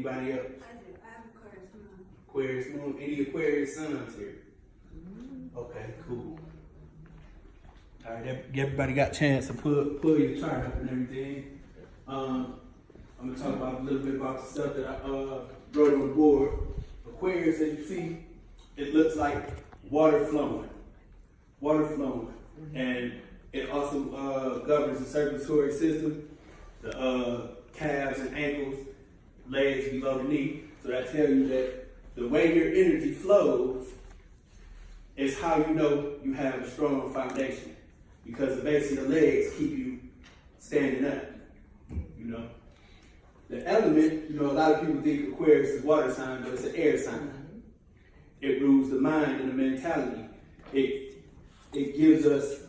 Anybody else? I do. I have Aquarius moon. Aquarius moon. Any Aquarius suns here? Okay, cool. All right, everybody got a chance to pull your chart up and everything. I'm gonna talk about a little bit about the stuff that I wrote on the board. Aquarius, as you see, it looks like water flowing. And it also governs the circulatory system, the calves and ankles, legs below the knee. So that tells you that the way your energy flows is how you know you have a strong foundation, because the base of the legs keep you standing up, you know. The element, you know, a lot of people think Aquarius is water sign, but it's an air sign. It rules the mind and the mentality. It gives us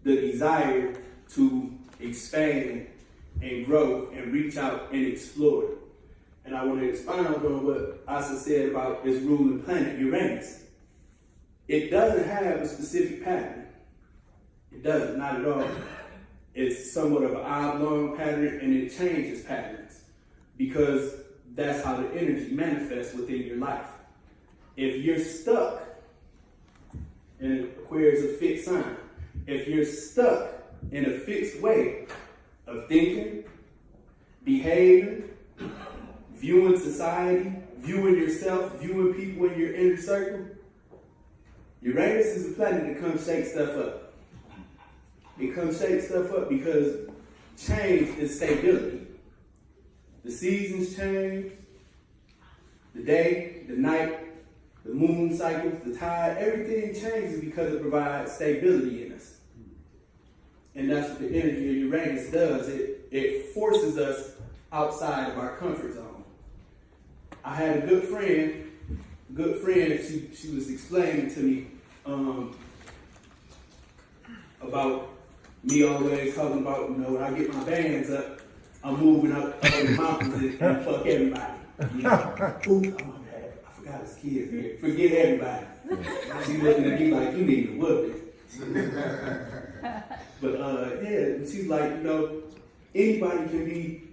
the desire to expand and grow and reach out and explore. And I want to expound on what Asa said about its ruling planet, Uranus. It doesn't have a specific pattern. It doesn't, not at all. It's somewhat of an oblong pattern, and it changes patterns because that's how the energy manifests within your life. If you're stuck, and Aquarius is a fixed sign, if you're stuck in a fixed way of thinking, behaving, viewing society, viewing yourself, viewing people in your inner circle, Uranus is a planet that comes shake stuff up. It comes shake stuff up because change is stability. The seasons change, the day, the night, the moon cycles, the tide, everything changes because it provides stability in us. And that's what the energy of Uranus does. It forces us outside of our comfort zone. I had a good friend, she was explaining to me about me always talking about, you know, when I get my bands up, I'm moving up the mountains and fuck everybody. You know? Ooh, oh my bad, I forgot his kids here. Forget everybody. She's looking at me like, you need to whoop it. But yeah, she's like, you know, anybody can be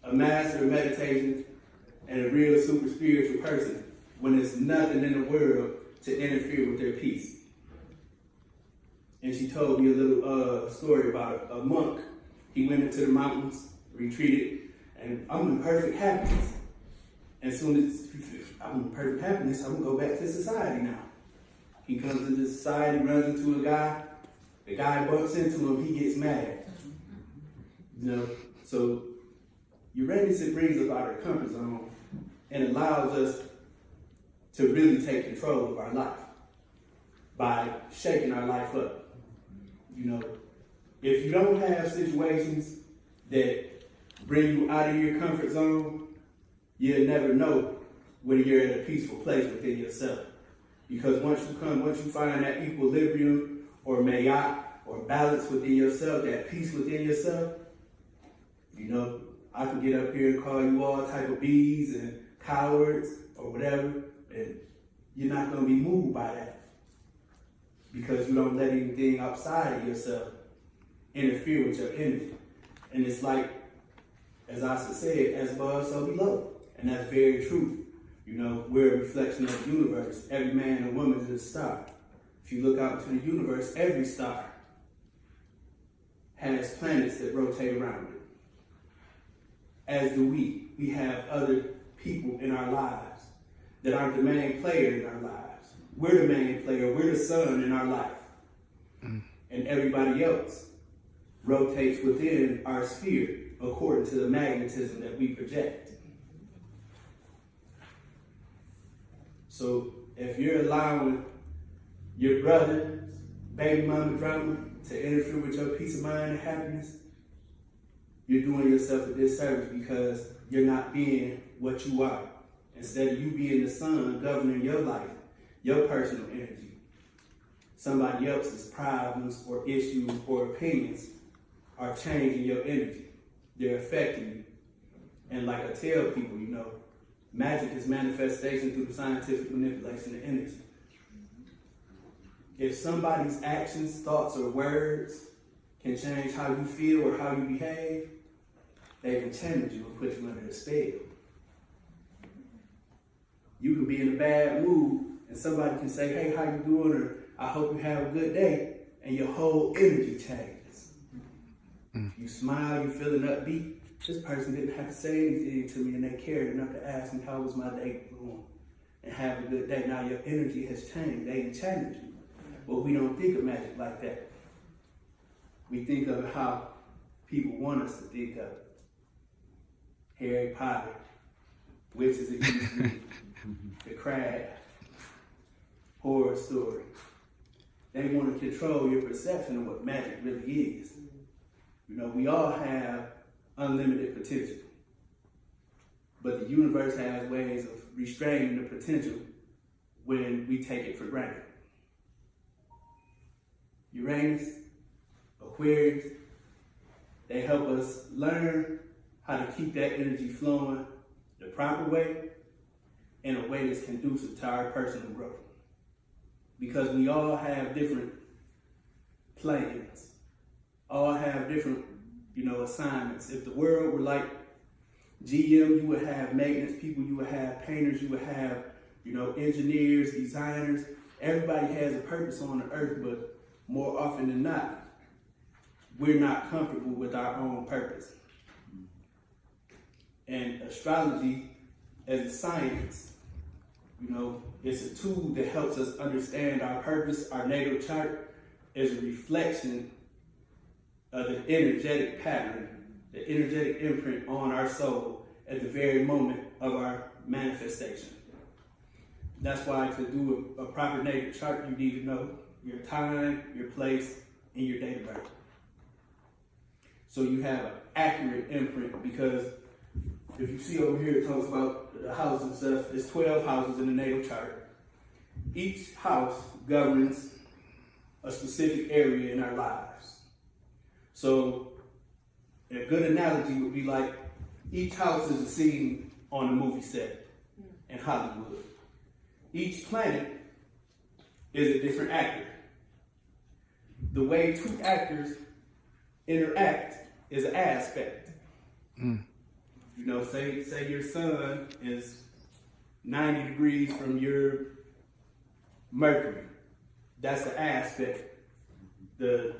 a master of meditation and a real super spiritual person when there's nothing in the world to interfere with their peace. And she told me a little story about a monk. He went into the mountains, retreated, and I'm in perfect happiness. And as soon as I'm in perfect happiness, I'm gonna go back to society now. He comes into society, runs into a guy, the guy bumps into him, he gets mad. You know, so Uranus, it brings us out of our comfort zone and allows us to really take control of our life by shaking our life up. You know, if you don't have situations that bring you out of your comfort zone, you'll never know when you're in a peaceful place within yourself. Because once you find that equilibrium or mayat or balance within yourself, that peace within yourself, you know, I could get up here and call you all type of bees and cowards or whatever, and you're not going to be moved by that because you don't let anything outside of yourself interfere with your energy. And it's like, as Asa said, as above, so below. And that's very true. You know, we're a reflection of the universe. Every man and woman is a star. If you look out into the universe, every star has planets that rotate around it. As do we. We have other people in our lives that aren't the main player in our lives. We're the main player. We're the sun in our life. And everybody else rotates within our sphere according to the magnetism that we project. So if you're allowing your brother, baby mama drama to interfere with your peace of mind and happiness, you're doing yourself a disservice because you're not being what you are. Instead of you being the sun governing your life, your personal energy, somebody else's problems or issues or opinions are changing your energy. They're affecting you. And like I tell people, you know, magic is manifestation through the scientific manipulation of energy. If somebody's actions, thoughts, or words can change how you feel or how you behave, they can change you and put you under a spell. You can be in a bad mood and somebody can say, hey, how you doing? Or I hope you have a good day. And your whole energy changes. You smile, you feeling upbeat. This person didn't have to say anything to me and they cared enough to ask me how was my day going and have a good day. Now your energy has changed. They challenge you. But we don't think of magic like that. We think of how people want us to think of it. Harry Potter, witches it used to be, the crab, horror story. They want to control your perception of what magic really is. You know, we all have unlimited potential. But the universe has ways of restraining the potential when we take it for granted. Uranus, Aquarius, they help us learn how to keep that energy flowing the proper way in a way that's conducive to our personal growth. Because we all have different plans, all have different, assignments. If the world were like GM, you would have maintenance people, you would have painters, you would have, engineers, designers. Everybody has a purpose on the earth, but more often than not, we're not comfortable with our own purpose. And astrology as a science, it's a tool that helps us understand our purpose. Our natal chart is a reflection of the energetic pattern, the energetic imprint on our soul at the very moment of our manifestation. That's why to do a proper natal chart, you need to know your time, your place, and your date of birth. So you have an accurate imprint, because if you see over here, it talks about the house and stuff. There's 12 houses in the natal chart. Each house governs a specific area in our lives. So a good analogy would be like each house is a scene on a movie set in Hollywood. Each planet is a different actor. The way two actors interact is an aspect. Say your sun is 90 degrees from your Mercury. That's the aspect, the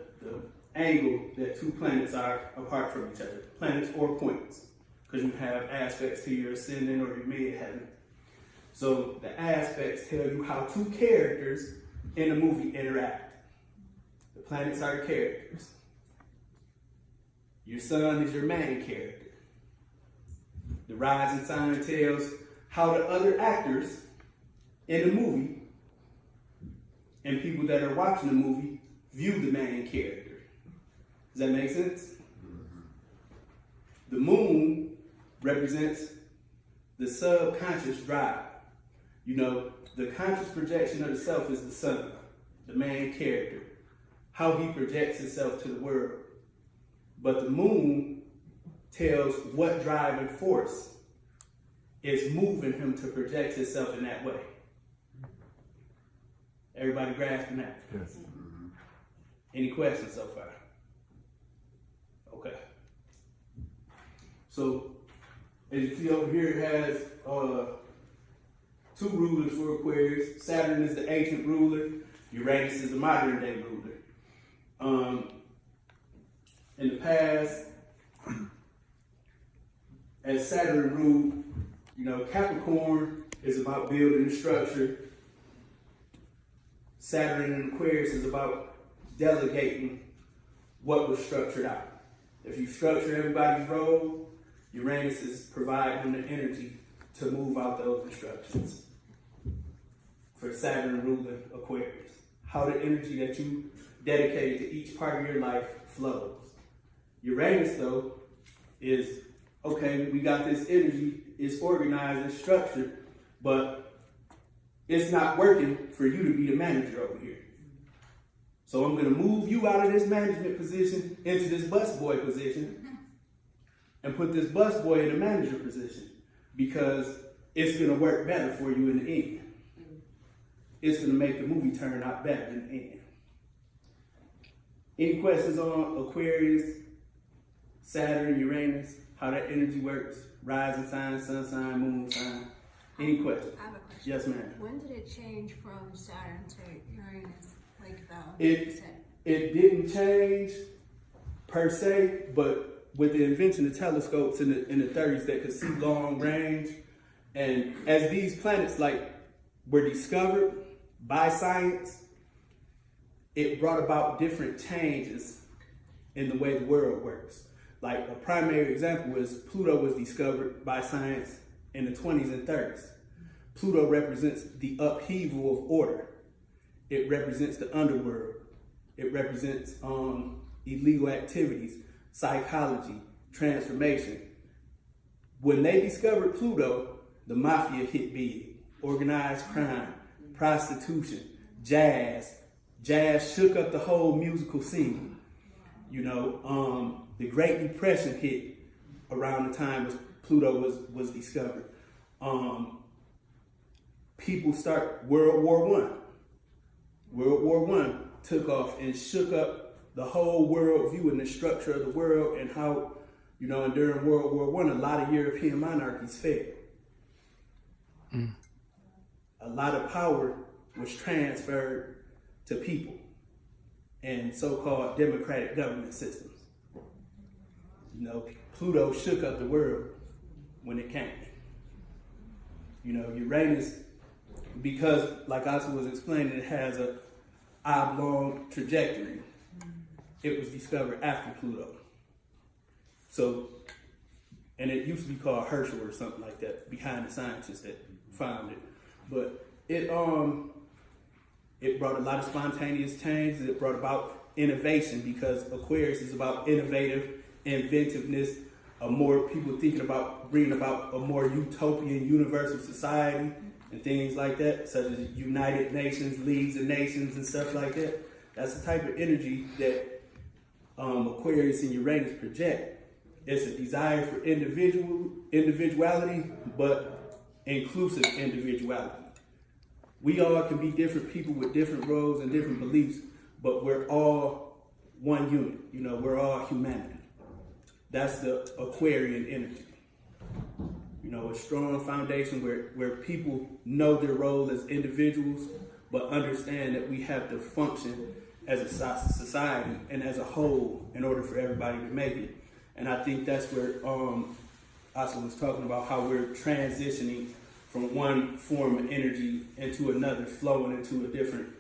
angle that two planets are apart from each other. Planets or points, because you have aspects to your ascendant or your midheaven. So the aspects tell you how two characters in a movie interact. The planets are the characters. Your sun is your main character. The rising sign tells how the other actors in the movie and people that are watching the movie view the main character. Does that make sense? The moon represents the subconscious drive. The conscious projection of the self is the sun, the main character, how he projects himself to the world. But the moon tells what driving force is moving him to project himself in that way. Everybody grasping that? Yes. Any questions so far? Okay. So, as you see over here, it has two rulers for Aquarius. Saturn is the ancient ruler. Uranus is the modern day ruler. In the past, as Saturn ruled, Capricorn is about building a structure. Saturn in Aquarius is about delegating what was structured out. If you structure everybody's role, Uranus is providing the energy to move out those instructions. For Saturn ruling Aquarius, how the energy that you dedicate to each part of your life flows. Uranus, though, is, okay, we got this energy, it's organized and structured, but it's not working for you to be the manager over here. So I'm going to move you out of this management position into this busboy position and put this busboy in the manager position, because it's going to work better for you in the end. It's going to make the movie turn out better in the end. Any questions on Aquarius, Saturn, Uranus, how that energy works? Rising sign, sun sign, moon sign. Any questions? I have a question. Yes, ma'am. When did it change from Saturn to Uranus? Like It didn't change per se, but with the invention of telescopes in the 30s that could see long range, and as these planets were discovered by science, it brought about different changes in the way the world works. Like a primary example is Pluto was discovered by science in the 20s and 30s. Pluto represents the upheaval of order. It represents the underworld. It represents illegal activities, psychology, transformation. When they discovered Pluto, the mafia hit big. Organized crime, prostitution, jazz. Jazz shook up the whole musical scene. The Great Depression hit around the time Pluto was discovered. People start World War I. World War I took off and shook up the whole world view and the structure of the world, and how, and during World War I, a lot of European monarchies fell. A lot of power was transferred to people and so-called democratic government systems. Pluto shook up the world when it came. Uranus, because like Asa was explaining, it has a oblong trajectory. It was discovered after Pluto. So, and it used to be called Herschel or something like that, behind the scientists that found it. But it brought a lot of spontaneous changes. It brought about innovation, because Aquarius is about innovative, inventiveness, more people bringing about a more utopian, universal society and things like that, such as United Nations, Leagues of Nations, and stuff like that. That's the type of energy that Aquarius and Uranus project. It's a desire for individuality, but inclusive individuality. We all can be different people with different roles and different beliefs, but we're all one unit. We're all humanity. That's the Aquarian energy. A strong foundation where people know their role as individuals, but understand that we have to function as a society and as a whole in order for everybody to make it. And I think that's where Asa was talking about how we're transitioning from one form of energy into another, flowing into a different,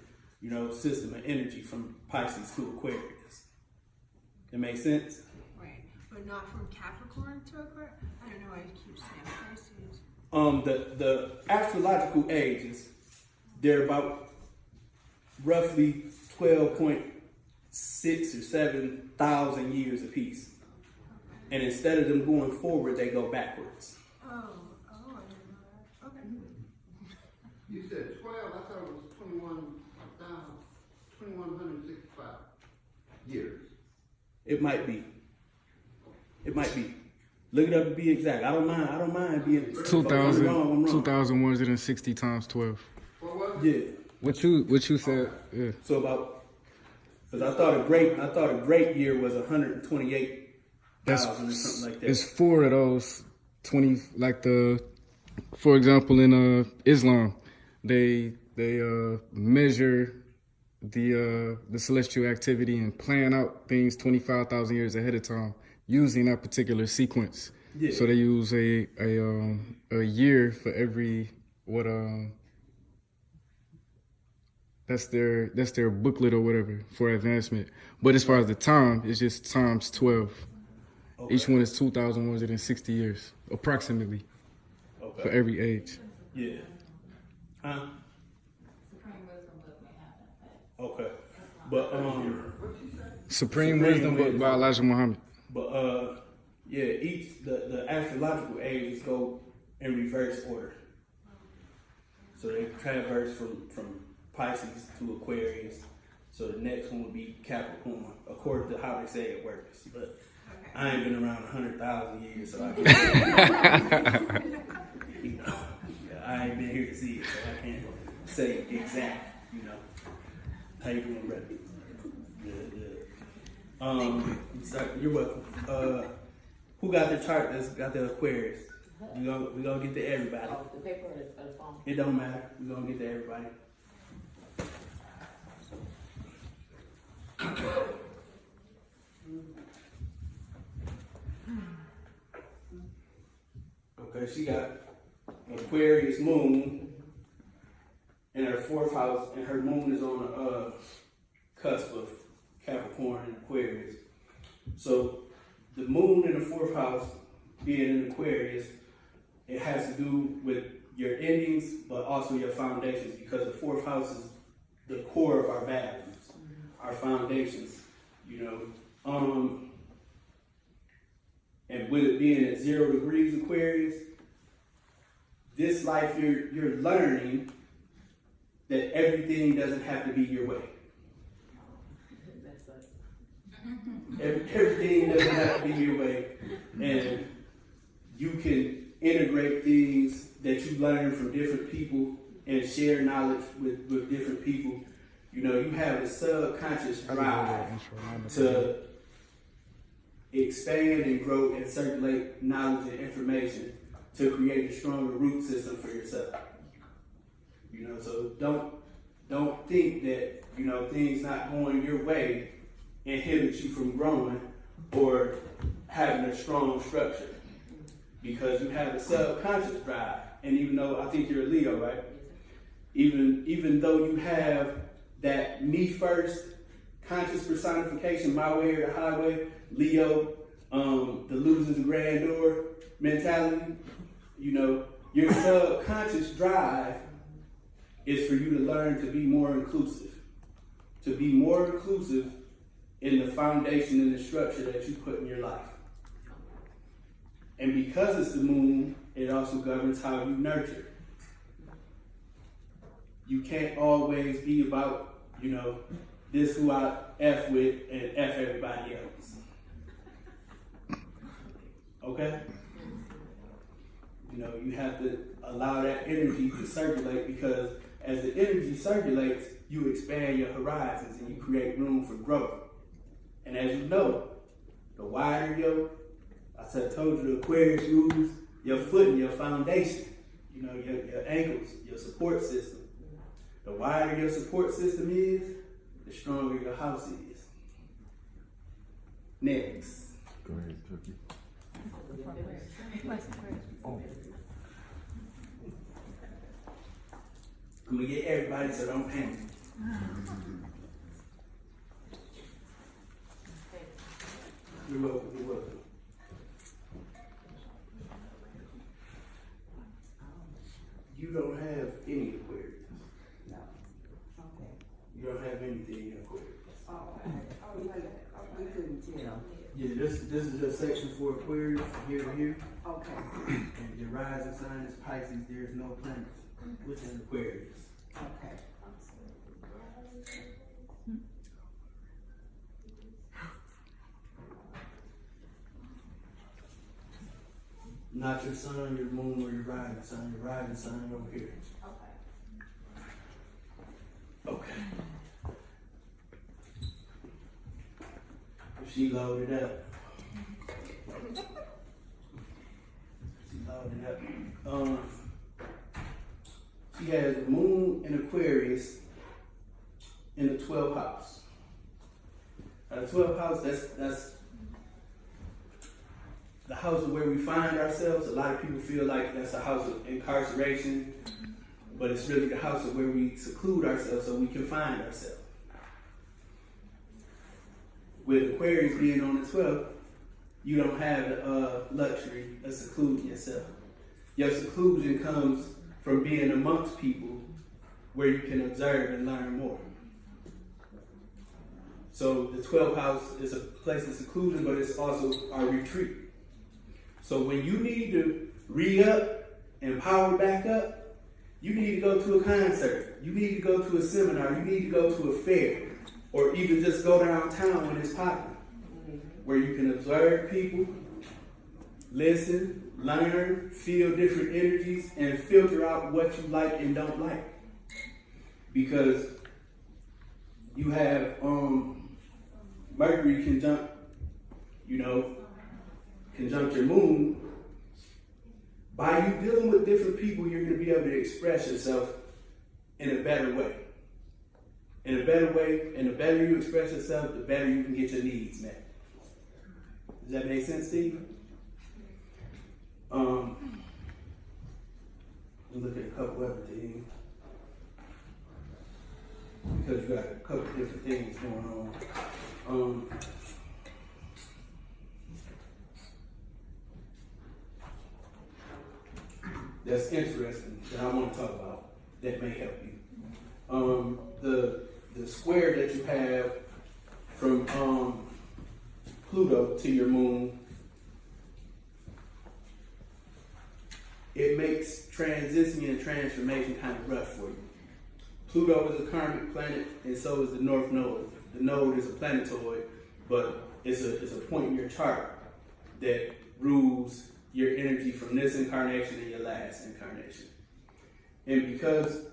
system of energy from Pisces to Aquarius. That makes sense? Right, but not from Capricorn to Aquarius? I don't know why you keep saying Pisces. The astrological ages, they're about roughly 12.6 or 7,000 years apiece. And instead of them going forward, they go backwards. I didn't know that. Okay. You said 12, I thought it was 2165 years. It might be. Look it up to be exact. I don't mind being 2,160 times 12. What was yeah. it? What you said? Yeah. So because I thought a great year was 128,000 or something like that. It's four of those 20, for example, in Islam, they measure the celestial activity and plan out things 25,000 years ahead of time using that particular sequence. Yeah. So they use a year for every that's their booklet or whatever for advancement. But as far as the time, it's just times 12. Okay. Each one is 2,160 years, approximately, for every age. Yeah. Huh? Okay. But Supreme Wisdom book by Elijah Muhammad. But each the astrological ages go in reverse order. So they traverse from Pisces to Aquarius. So the next one would be Capricorn, according to how they say it works. But I ain't been around 100,000 years, so I can't. I ain't been here to see it, so I can't say exact. How you doing, brother? Good. You're welcome. Who got the chart that's got the Aquarius? We gonna get to everybody. Oh, the paper or the phone? It don't matter. We gonna get to everybody. Okay, she got Aquarius moon in her 4th house, and her moon is on the cusp of Capricorn and Aquarius. So the moon in the 4th house being in Aquarius, it has to do with your endings, but also your foundations, because the 4th house is the core of our values, our foundations, you know. And with it being at 0 degrees Aquarius, this life you're learning that everything doesn't have to be your way. Everything doesn't have to be your way, and you can integrate things that you learn from different people and share knowledge with different people. You know, you have a subconscious drive to expand and grow and circulate knowledge and information to create a stronger root system for yourself. You know, so don't think that, you know, things not going your way inhibits you from growing or having a strong structure, because you have a subconscious drive. And even though I think you're a Leo, right? Even though you have that me first conscious personification, my way or the highway, Leo, the losers and grandeur mentality, you know, your subconscious drive is for you to learn to be more inclusive. To be more inclusive in the foundation and the structure that you put in your life. And because it's the moon, it also governs how you nurture. You can't always be about, you know, this who I F with and F everybody else. Okay? You know, you have to allow that energy to circulate, because as the energy circulates, you expand your horizons and you create room for growth. And as you know, the wider I told you the Aquarius rules your footing, your foundation, you know, your ankles, your support system. The wider your support system is, the stronger your house is. Next. Go ahead, Cookie. I'm gonna get everybody, so don't panic. You're welcome, you're welcome. You don't have any Aquarius. No. Okay. You don't have anything in Aquarius. Oh, we couldn't tell. Yeah, this is a section for Aquarius, here to here. Okay. And your rising sign is Pisces. There is no planets within Aquarius. Okay. Not your sun, your moon, or your rising sign. Your rising sign over here. Okay. She loaded up. She loaded up. She has the moon in Aquarius in the 12th house. Now, the 12th house, that's the house of where we find ourselves. A lot of people feel like that's a house of incarceration, but it's really the house of where we seclude ourselves so we can find ourselves. With Aquarius being on the 12th, you don't have the luxury of secluding yourself. Your seclusion comes from being amongst people where you can observe and learn more. So the 12th house is a place of seclusion, but it's also our retreat. So when you need to re-up and power back up, you need to go to a concert. You need to go to a seminar. You need to go to a fair. Or even just go downtown when it's popular, where you can observe people, listen, learn, feel different energies, and filter out what you like and don't like. Because you have Mercury conjunct your moon, By you dealing with different people, you're going to be able to express yourself in a better way. In a better way, and the better you express yourself, the better you can get your needs met. Does that make sense, Steve? Look at a couple other things. Because you got a couple different things going on. That's interesting that I want to talk about that may help you. The square that you have from Pluto to your moon, it makes transition and transformation kind of rough for you. Pluto is a karmic planet, and so is the North Node. The node is a planetoid, but it's a point in your chart that rules your energy from this incarnation and your last incarnation. And because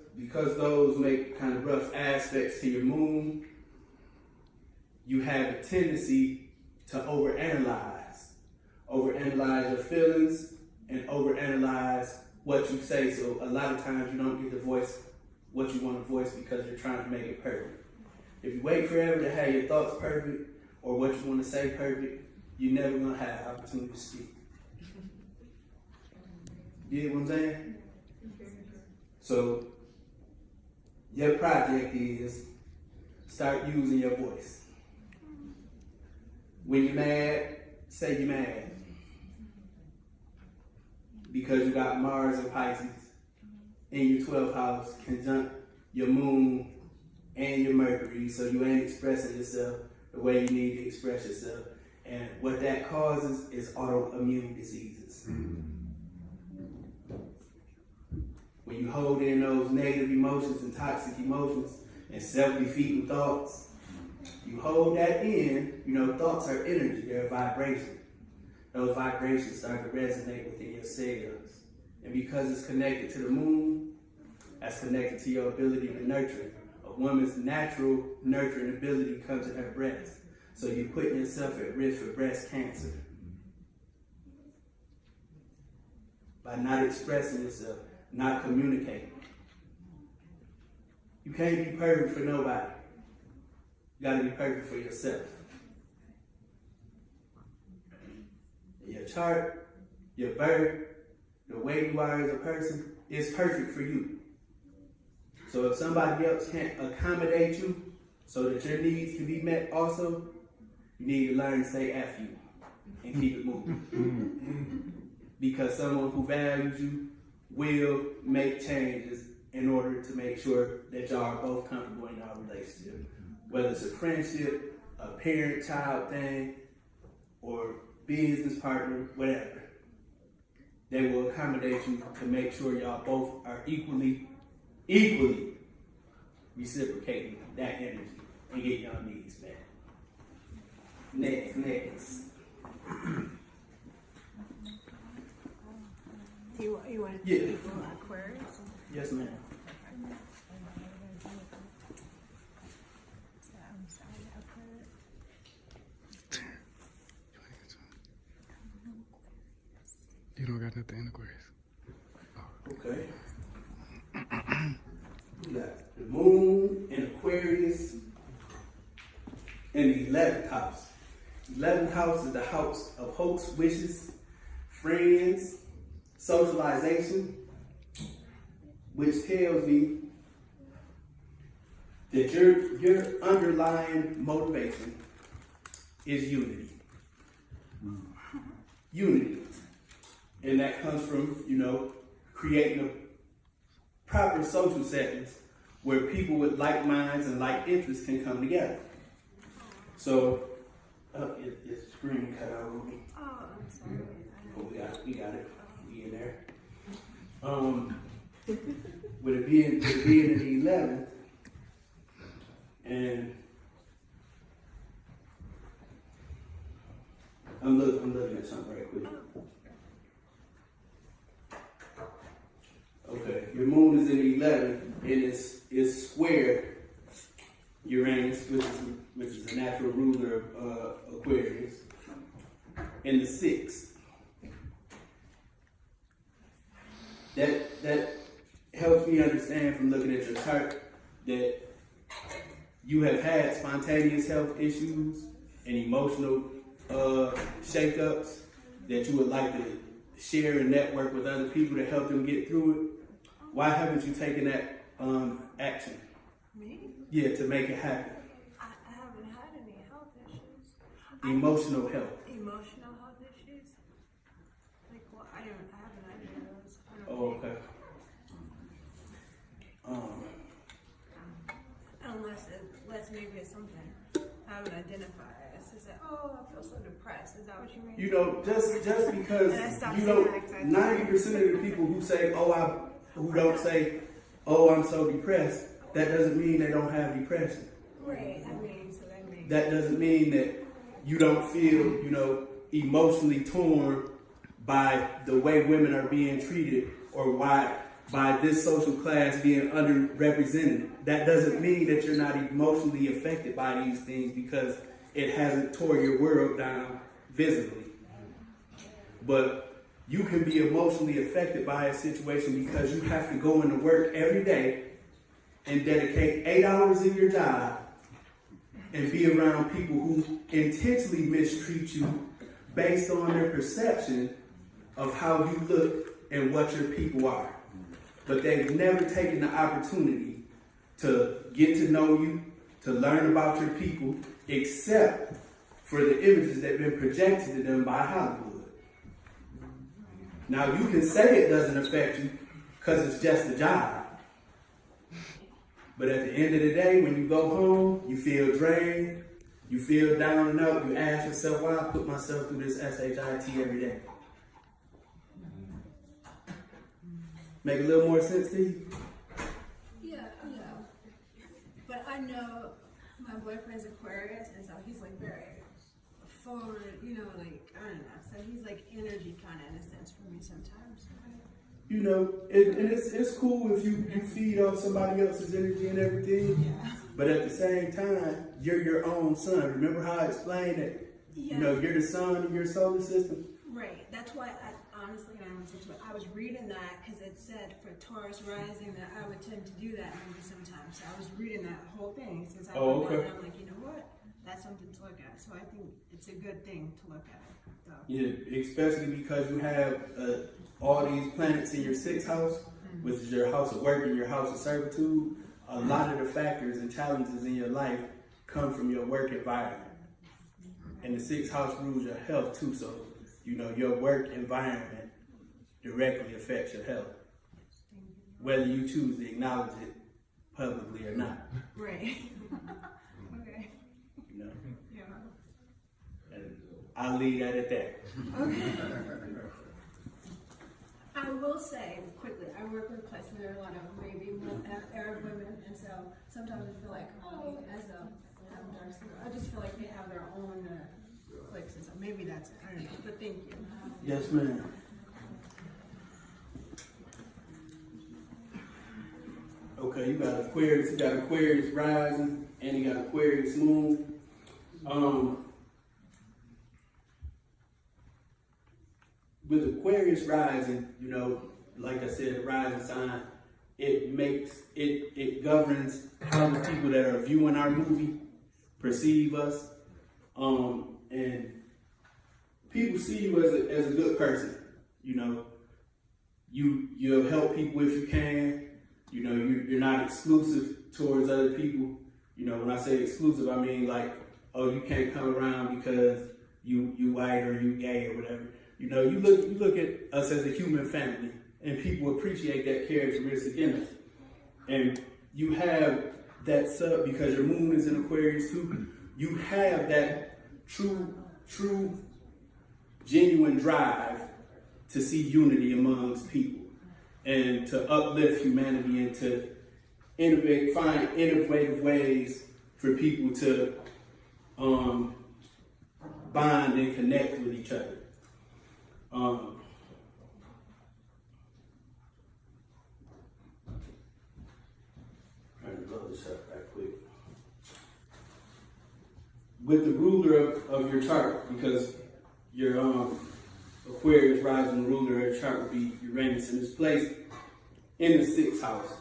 those make kind of rough aspects to your moon, you have a tendency to overanalyze your feelings and overanalyze what you say. So a lot of times you don't get to voice what you want to voice because you're trying to make it perfect. If you wait forever to have your thoughts perfect or what you want to say perfect, you're never going to have opportunity to speak. You get what I'm saying? So your project is start using your voice. When you're mad, say you're mad. Because you got Mars and Pisces in your 12th house, conjunct your moon and your Mercury, so you ain't expressing yourself the way you need to express yourself. And what that causes is autoimmune diseases. When you hold in those negative emotions and toxic emotions and self-defeating thoughts, you hold that in. Thoughts are energy, they're vibration. Those vibrations start to resonate within your cells. And because it's connected to the moon, that's connected to your ability to nurture. A woman's natural nurturing ability comes in her breast. So you're putting yourself at risk for breast cancer. By not expressing yourself, not communicating. You can't be perfect for nobody. You gotta be perfect for yourself. Your chart, your birth, the way you are as a person is perfect for you. So if somebody else can't accommodate you so that your needs can be met also, you need to learn to say F you and keep it moving. Because someone who values you will make changes in order to make sure that y'all are both comfortable in our relationship. Whether it's a friendship, a parent-child thing, or business partner, whatever. They will accommodate you to make sure y'all both are equally reciprocating that energy and get y'all needs met. Next. You want to Yeah. do Aquarius? Yes, ma'am. You don't got nothing in Aquarius. Okay. We got the moon in Aquarius in the 11th house. 11th house is the house of hopes, wishes, friends, socialization, which tells me that your underlying motivation is unity. Unity. And that comes from, creating a proper social settings where people with like minds and like interests can come together. So, it's screen cut out on me. Oh, I'm sorry. Oh, we got it. We in there. With it being in the 11th, and I'm looking at something right quick. Okay, your moon is in the 11th, and it's square Uranus, which is a natural ruler of Aquarius, in the 6th. that helps me understand from looking at your chart that you have had spontaneous health issues and emotional shakeups that you would like to share and network with other people to help them get through it. Why haven't you taken that action? Me? Yeah, to make it happen. I haven't had any health issues. Emotional health. Emotional health issues? Like, well, I haven't had any of those. I don't Oh, think. okay. Unless maybe it's something I haven't identified. It's just like, oh, I feel so depressed. Is that what you mean? You know, just because And I stopped you saying don't, that 'cause I- 90% of the people who say, who don't say, oh, I'm so depressed, that doesn't mean they don't have depression. Right. I mean, so that makes That doesn't mean that you don't feel, emotionally torn by the way women are being treated or by this social class being underrepresented. That doesn't mean that you're not emotionally affected by these things because it hasn't tore your world down visibly. But you can be emotionally affected by a situation because you have to go into work every day and dedicate 8 hours in your job and be around people who intentionally mistreat you based on their perception of how you look and what your people are. But they've never taken the opportunity to get to know you, to learn about your people, except for the images that have been projected to them by Hollywood. Now you can say it doesn't affect you because it's just a job. But at the end of the day, when you go home, you feel drained, you feel down and out, you ask yourself, why I put myself through this SHIT every day? Make a little more sense to you? Yeah. But I know my boyfriend's Aquarius, and so he's like very forward, like, I don't know. So he's like energy kind of in a sense for me sometimes. And it's cool if you feed off somebody else's energy and everything. Yeah. But at the same time, you're your own sun. Remember how I explained that, you're the sun in your solar system? Right. That's why I was reading that because it said for Taurus rising that I would tend to do that maybe sometimes. So I was reading that whole thing since I went down, and I'm like, you know what? That's something to look at. So I think it's a good thing to look at. So. Yeah, especially because you have all these planets in your 6th house, which is your house of work and your house of servitude. A lot of the factors and challenges in your life come from your work environment. And the 6th house rules your health too, so your work environment directly affects your health, whether you choose to acknowledge it publicly or not. Right. Okay. Yeah. And I'll leave that at that. Okay. I will say quickly, I work with places where there are a lot of maybe Arab women, and so sometimes I feel like, as a dark skin, I just feel like they have their own cliques, and so maybe that's it. I don't know, but thank you. Yes, ma'am. Okay, you got Aquarius rising, and you got Aquarius moon. With Aquarius rising, like I said, the rising sign, it governs how the people that are viewing our movie perceive us. And people see you as a good person. You'll help people if you can. You're not exclusive towards other people. When I say exclusive, I mean like, oh, you can't come around because you white or you gay or whatever. You look at us as a human family, and people appreciate that characteristic in us. And you have that because your moon is in Aquarius too. You have that true, genuine drive to see unity amongst people and to uplift humanity and to find innovative ways for people to bond and connect with each other. Trying to blow this up right quick. With the ruler of your chart, because your okay, Aquarius rising ruler of the chart would be Uranus, and it's placed in the 6th house.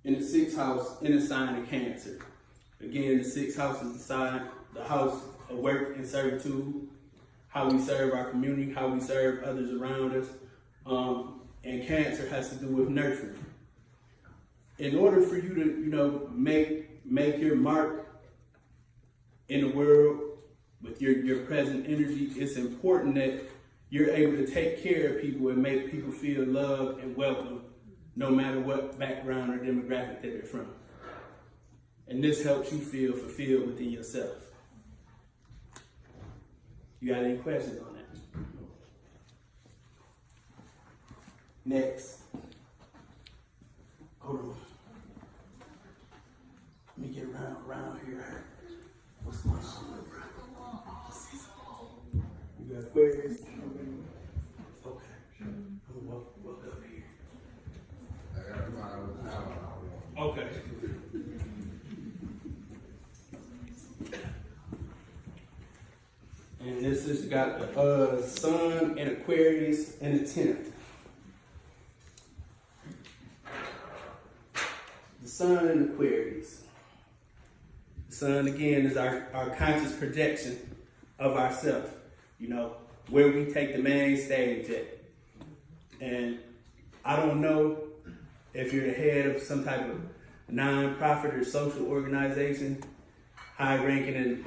In the 6th house, in the sign of Cancer. Again, the 6th house is the house of work and servitude, how we serve our community, how we serve others around us. And Cancer has to do with nurturing. In order for you to, make your mark in the world with your present energy, it's important that you're able to take care of people and make people feel loved and welcome, no matter what background or demographic that they're from. And this helps you feel fulfilled within yourself. You got any questions on that? Next. Hold on. Let me get around here. What's going on, bro? You got Aquarius? Okay. I'm gonna walk up here. Okay. And this has got the Sun and Aquarius in the 10th. The Sun and Aquarius. The Sun, again, is our conscious projection of ourselves. Where we take the main stage at. And I don't know if you're the head of some type of non-profit or social organization, high ranking in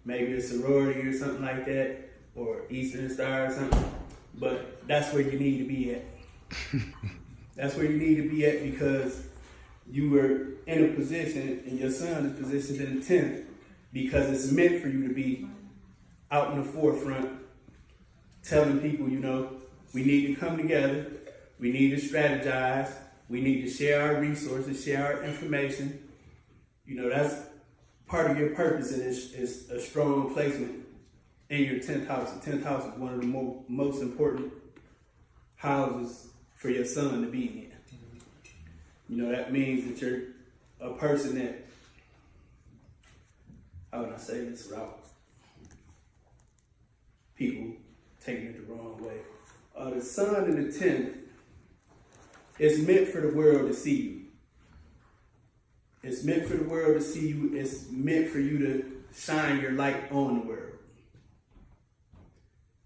maybe a sorority or something like that, or Eastern Star or something, but that's where you need to be at. That's where you need to be at, because you were in a position, and your Sun is positioned in the 10th, because it's meant for you to be out in the forefront, telling people, we need to come together, we need to strategize, we need to share our resources, share our information. That's part of your purpose, and is a strong placement in your 10th house. The 10th house is one of the most important houses for your Sun to be in. That means that you're a person that, how would I say this without people taking it the wrong way? The Sun in the 10th is meant for the world to see you. It's meant for the world to see you. It's meant for you to shine your light on the world.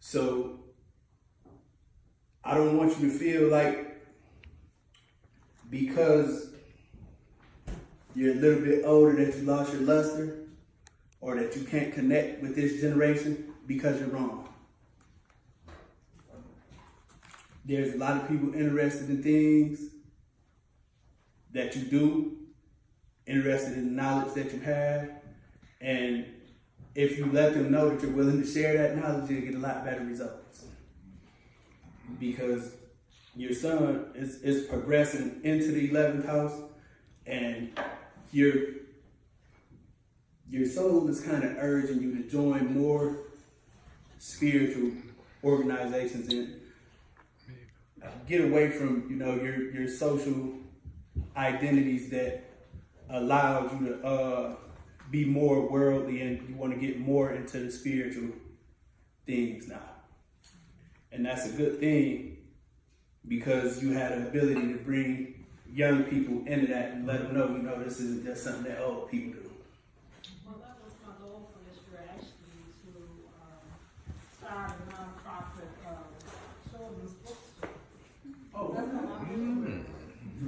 So I don't want you to feel like because you're a little bit older that you lost your luster, or that you can't connect with this generation, because you're wrong. There's a lot of people interested in things that you do, interested in the knowledge that you have, and if you let them know that you're willing to share that knowledge, you'll get a lot better results. Because your Sun is progressing into the 11th house, and your soul is kind of urging you to join more spiritual organizations and get away from your social identities that allows you to be more worldly, and you want to get more into the spiritual things now. And that's a good thing, because you had the ability to bring young people into that and let them know, this isn't just something that old people do. Well, that was my goal for this year, actually, to start a non-profit children's bookstore. Oh,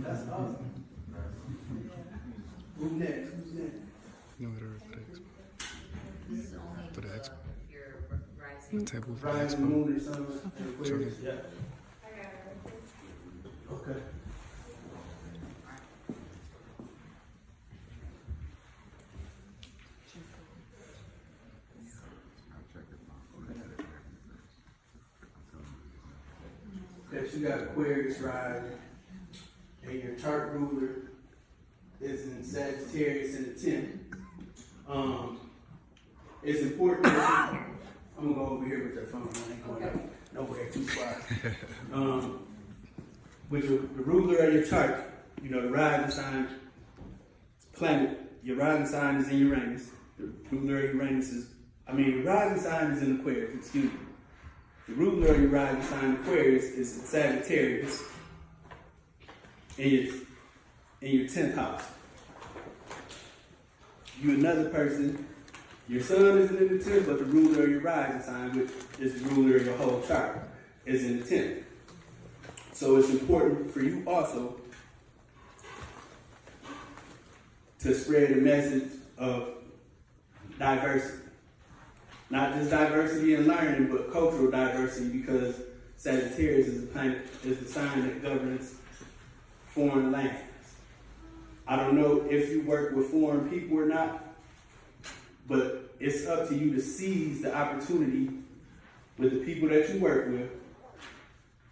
that's awesome. Who's next? No, for the expo. This is only For the expo. if you're rising. The table for the Rising expo. moon or something. Aquarius. Yeah. Okay. Okay, so you got Aquarius rising, and your chart ruler is in Sagittarius in the 10th. It's important that I'm gonna go over here with your phone. I ain't going nowhere too far. With the ruler of your chart, the rising sign planet, your rising sign is in Uranus. The ruler of Uranus the rising sign is in Aquarius, excuse me. The ruler of your rising sign Aquarius is Sagittarius in your 10th house. You another person, your sun isn't in the 10th, but the ruler of your rising sign, which is the ruler of your whole chart, is in the 10th. So it's important for you also to spread a message of diversity. Not just diversity in learning, but cultural diversity, because Sagittarius is the sign that governs foreign lands. I don't know if you work with foreign people or not, but it's up to you to seize the opportunity with the people that you work with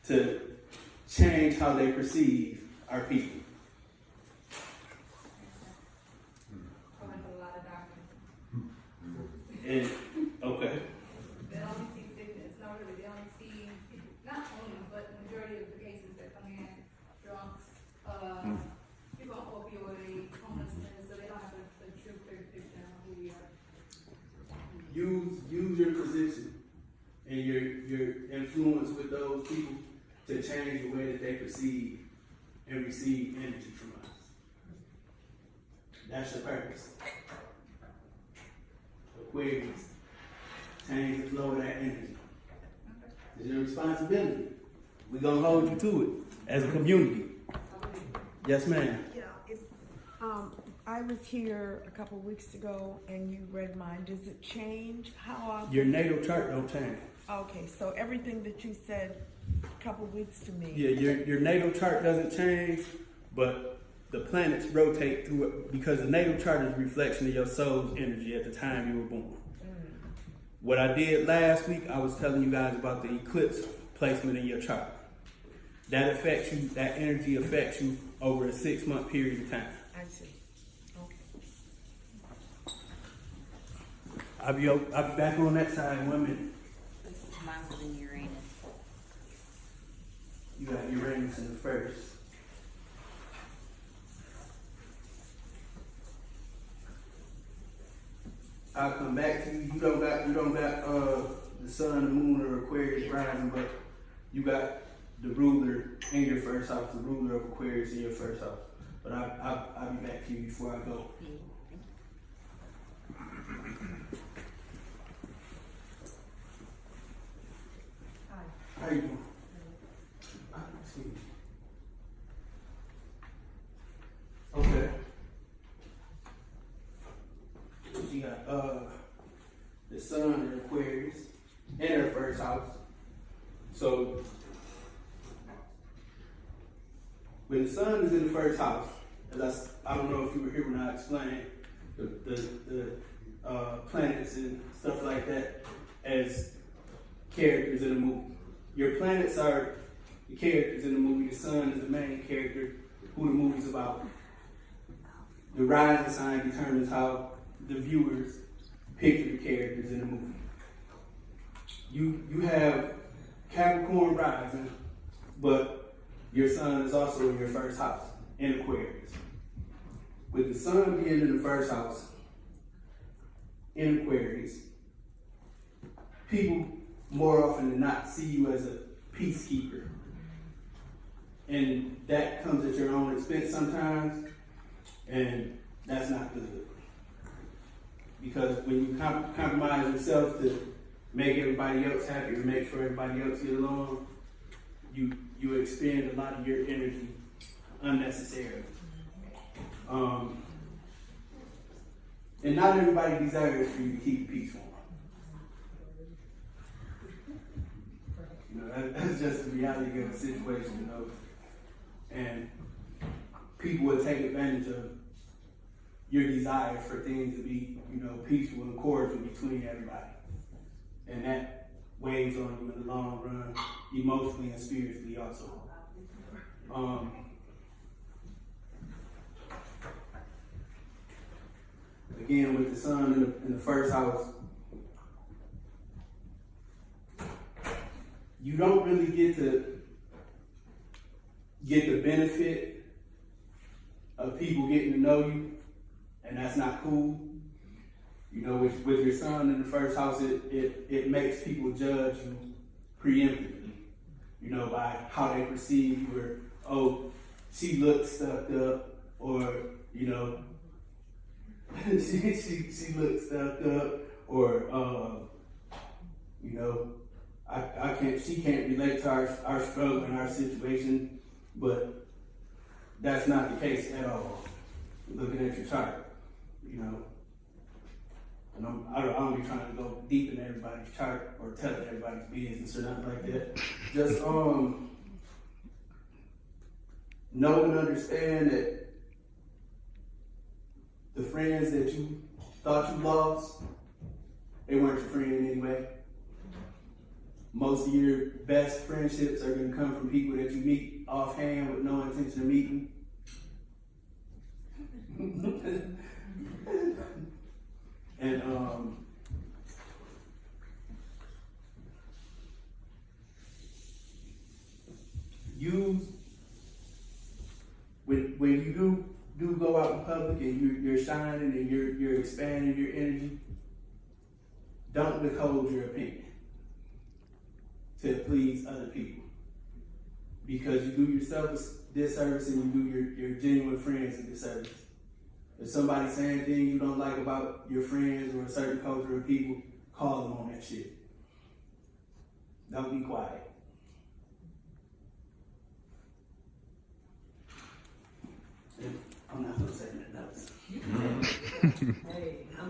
to change how they perceive our people. And okay. They only see sickness, not really. They only see, not only, but the majority of the cases that come in, drunks, people on opioids, homelessness, so they don't have a true clear picture of who we are. Use your position and your influence with those people to change the way that they perceive and receive energy from us. That's your purpose. Aquarius, change the flow of that energy. It's your responsibility. We're gonna hold you to it as a community. Yes, ma'am. Yeah, I was here a couple weeks ago and you read mine. Does it change? How often? Your natal chart don't change. Okay, so everything that you said a couple weeks to me. Yeah, your natal chart doesn't change, but the planets rotate through it because the natal chart is a reflection of your soul's energy at the time you were born. What I did last week, I was telling you guys about the eclipse placement in your chart. That affects you, that energy affects you over a 6-month period of time. I see. Okay. I'll be back on that side in 1 minute. Mine was in Uranus. You got Uranus in the first. I'll come back to you. You don't got the sun, the moon, or Aquarius rising, but you got the ruler in your first house, the ruler of Aquarius in your first house. But I'll be back to you before I go. How you doing? Okay. She got the sun in Aquarius in her first house. So when the sun is in the first house, and I don't know if you were here when I explained the planets and stuff like that as characters in a movie. Your planets are the characters in the movie. The sun is the main character who the movie's about. The rising sign determines how the viewers picture the characters in the movie. You have Capricorn rising, but your sun is also in your first house, in Aquarius. With the sun being in the first house, in Aquarius, people more often than not see you as a peacekeeper. And that comes at your own expense sometimes, and that's not good. Because when you compromise yourself to make everybody else happy or make sure everybody else get along, you expend a lot of your energy unnecessarily. And not everybody desires for you to keep peace for them. You know, that's just the reality of the situation, you know. And people will take advantage of your desire for things to be, you know, peaceful and cordial between everybody. And that weighs on you in the long run, emotionally and spiritually also. Again, with the sun in the first house, you don't really get the benefit of people getting to know you, and that's not cool. You know, with your sun in the first house, it makes people judge you preemptively, you know, by how they perceive you, or, oh, she looks stuck up, or, you know, she looks stuck up, or, you know, she can't relate to our struggle and our situation, but that's not the case at all. Looking at your chart, you know, and I don't be trying to go deep in everybody's chart or tell everybody's business or nothing like that. Just know and understand that the friends that you thought you lost, they weren't your friend anyway. Most of your best friendships are going to come from people that you meet offhand with no intention of meeting. And when you do go out in public and you're shining and you're expanding your energy, don't withhold your opinion to please other people, because you do yourself a disservice and you do your genuine friends a disservice. If somebody's saying things you don't like about your friends or a certain culture of people, call them on that shit. Don't be quiet. I'm not gonna say nothing else.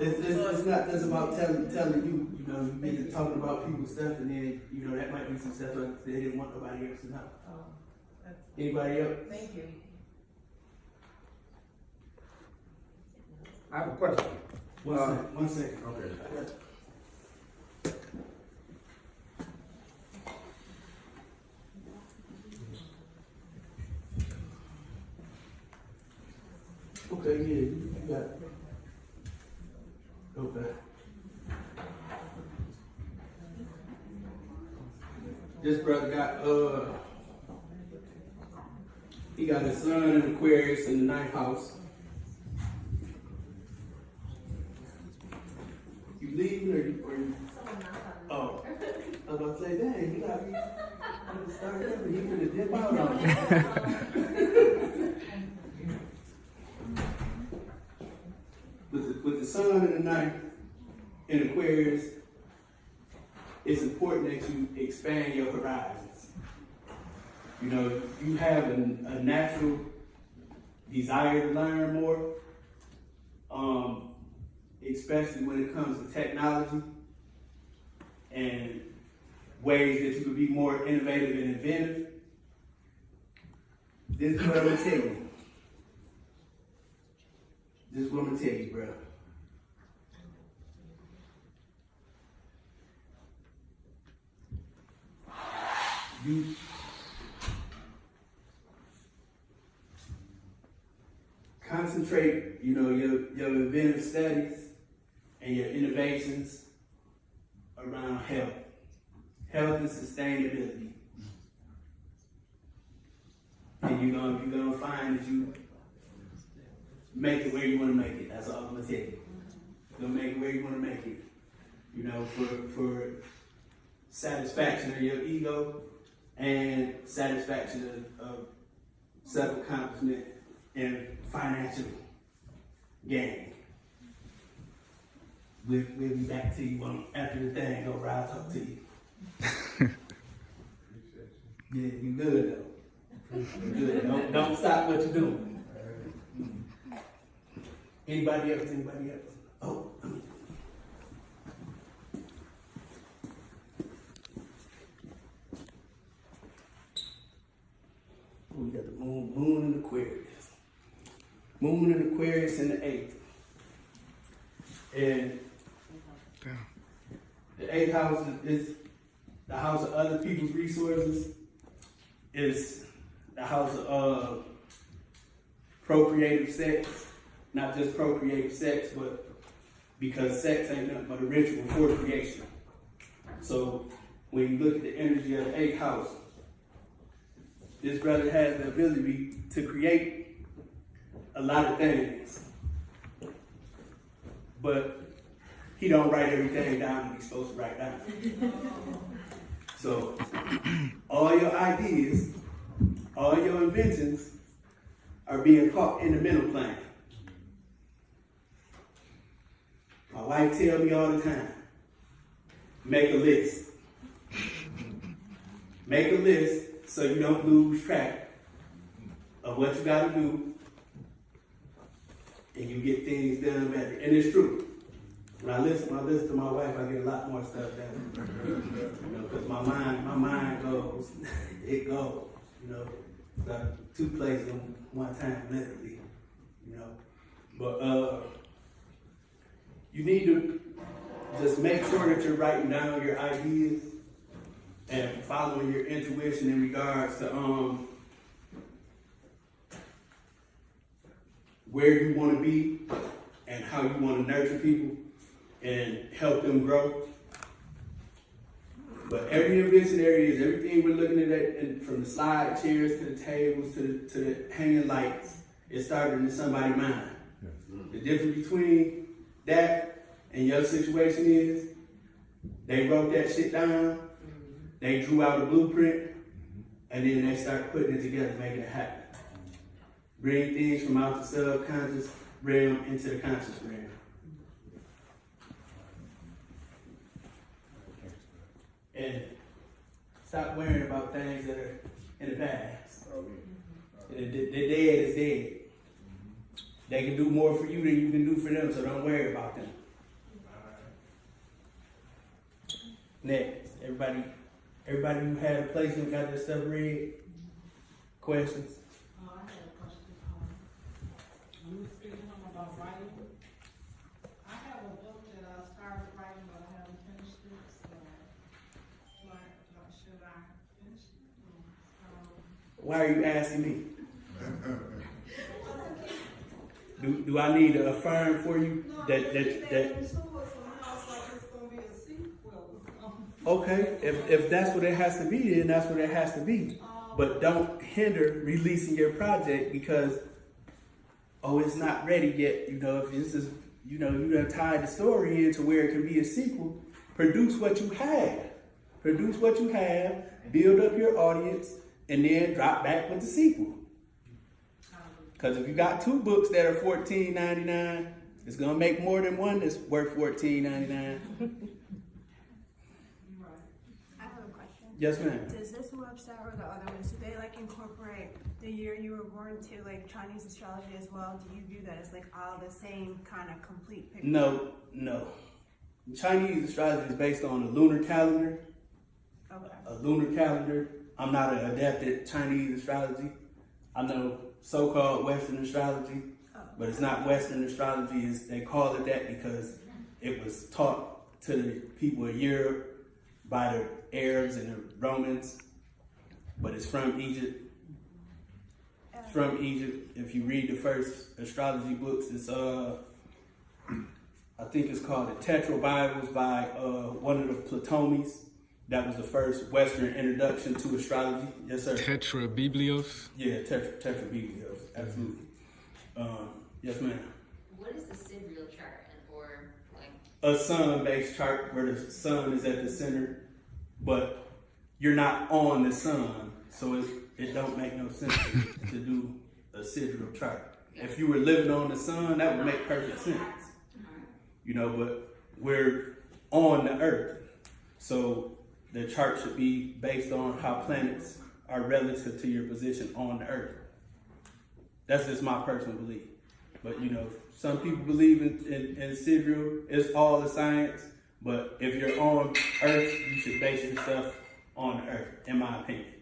It's not just about telling you, you know, you need to talk about people's stuff, and then, you know, that might be some stuff that they didn't want nobody else to know. Anybody else? Thank you. I have a question. One second. Okay. Okay, yeah, you got it. Okay. This brother got, he got a sun in Aquarius in the 9th house. You leaving or you? Oh, I was about to say, dang, you got me. I'm gonna start over. You finna dip out on me. With the sun in the 9th in Aquarius, it's important that you expand your horizons. You know, you have a natural desire to learn more, especially when it comes to technology and ways that you could be more innovative and inventive. This is what I'm gonna tell you. This is what I'm gonna tell you, bro. You concentrate, you know, your inventive studies and your innovations around health and sustainability. And you're gonna find that you make it where you want to make it. That's all I'm gonna tell you. You're gonna make it where you want to make it. You know, for satisfaction of your ego and satisfaction of self-accomplishment and financial gain. We'll be back to you after the thing over. I'll talk to you. Yeah, you good though. You good. Don't stop what you're doing. Anybody else? Oh. We got the moon in Aquarius. Moon in Aquarius in the 8th. And the 8th house is the house of other people's resources. Is the house of procreative sex. Not just procreative sex, but because sex ain't nothing but a ritual for creation. So when you look at the energy of the 8th house, this brother has the ability to create a lot of things, but he don't write everything down that he's supposed to write down. So all your ideas, all your inventions are being caught in the middle plane. My wife tells me all the time, make a list. Make a list so you don't lose track of what you gotta do and you get things done better. And it's true. When I listen to my wife, I get a lot more stuff done. You know, because my mind goes, it goes, you know. Got two places in one time, literally, you know. But you need to just make sure that you're writing down your ideas and following your intuition in regards to where you want to be and how you want to nurture people and help them grow. But every invention areas, everything we're looking at, and from the slide chairs to the tables to the hanging lights, it started in somebody's mind. The difference between that and your situation is they wrote that shit down, they drew out a blueprint, and then they start putting it together, making it happen. Bring things from out the subconscious realm into the conscious realm. And stop worrying about things that are in the past. The dead is dead. They can do more for you than you can do for them, so don't worry about them. Next, everybody who had a placement got their stuff read? Questions? I had a question. You were speaking about writing. I have a book that I started writing, but I haven't finished it. So, should I finish it? Why are you asking me? Do I need to affirm for you that okay, if that's what it has to be, then that's what it has to be. But don't hinder releasing your project because, it's not ready yet. You know, if this is, you done tied the story into where it can be a sequel, produce what you have. Produce what you have, build up your audience, and then drop back with the sequel. Because if you got two books that are $14.99, it's going to make more than one that's worth $14.99. I have a question. Yes, ma'am. Does this website or the other ones, do they like incorporate the year you were born to like Chinese astrology as well? Do you view that as like all the same kind of complete picture? No. Chinese astrology is based on a lunar calendar. Okay. A lunar calendar. I'm not an adept at Chinese astrology. I know so-called Western astrology, but it's not Western astrology. They call it that because it was taught to the people of Europe by the Arabs and the Romans, but it's from Egypt. It's from Egypt. If you read the first astrology books, it's I think it's called the Tetra Bibles by one of the Platomies. That was the first Western introduction to astrology. Yes, sir. Tetra Biblios? Yeah, Tetra Biblios, absolutely. Yes, ma'am. What is the sidereal chart or like? A sun-based chart where the sun is at the center, but you're not on the sun, so it don't make no sense to do a sidereal chart. If you were living on the sun, that would make perfect sense. You know, but we're on the earth, so the chart should be based on how planets are relative to your position on the earth. That's just my personal belief. But some people believe in sidereal. It's all the science. But if you're on earth, you should base your stuff on the earth, in my opinion.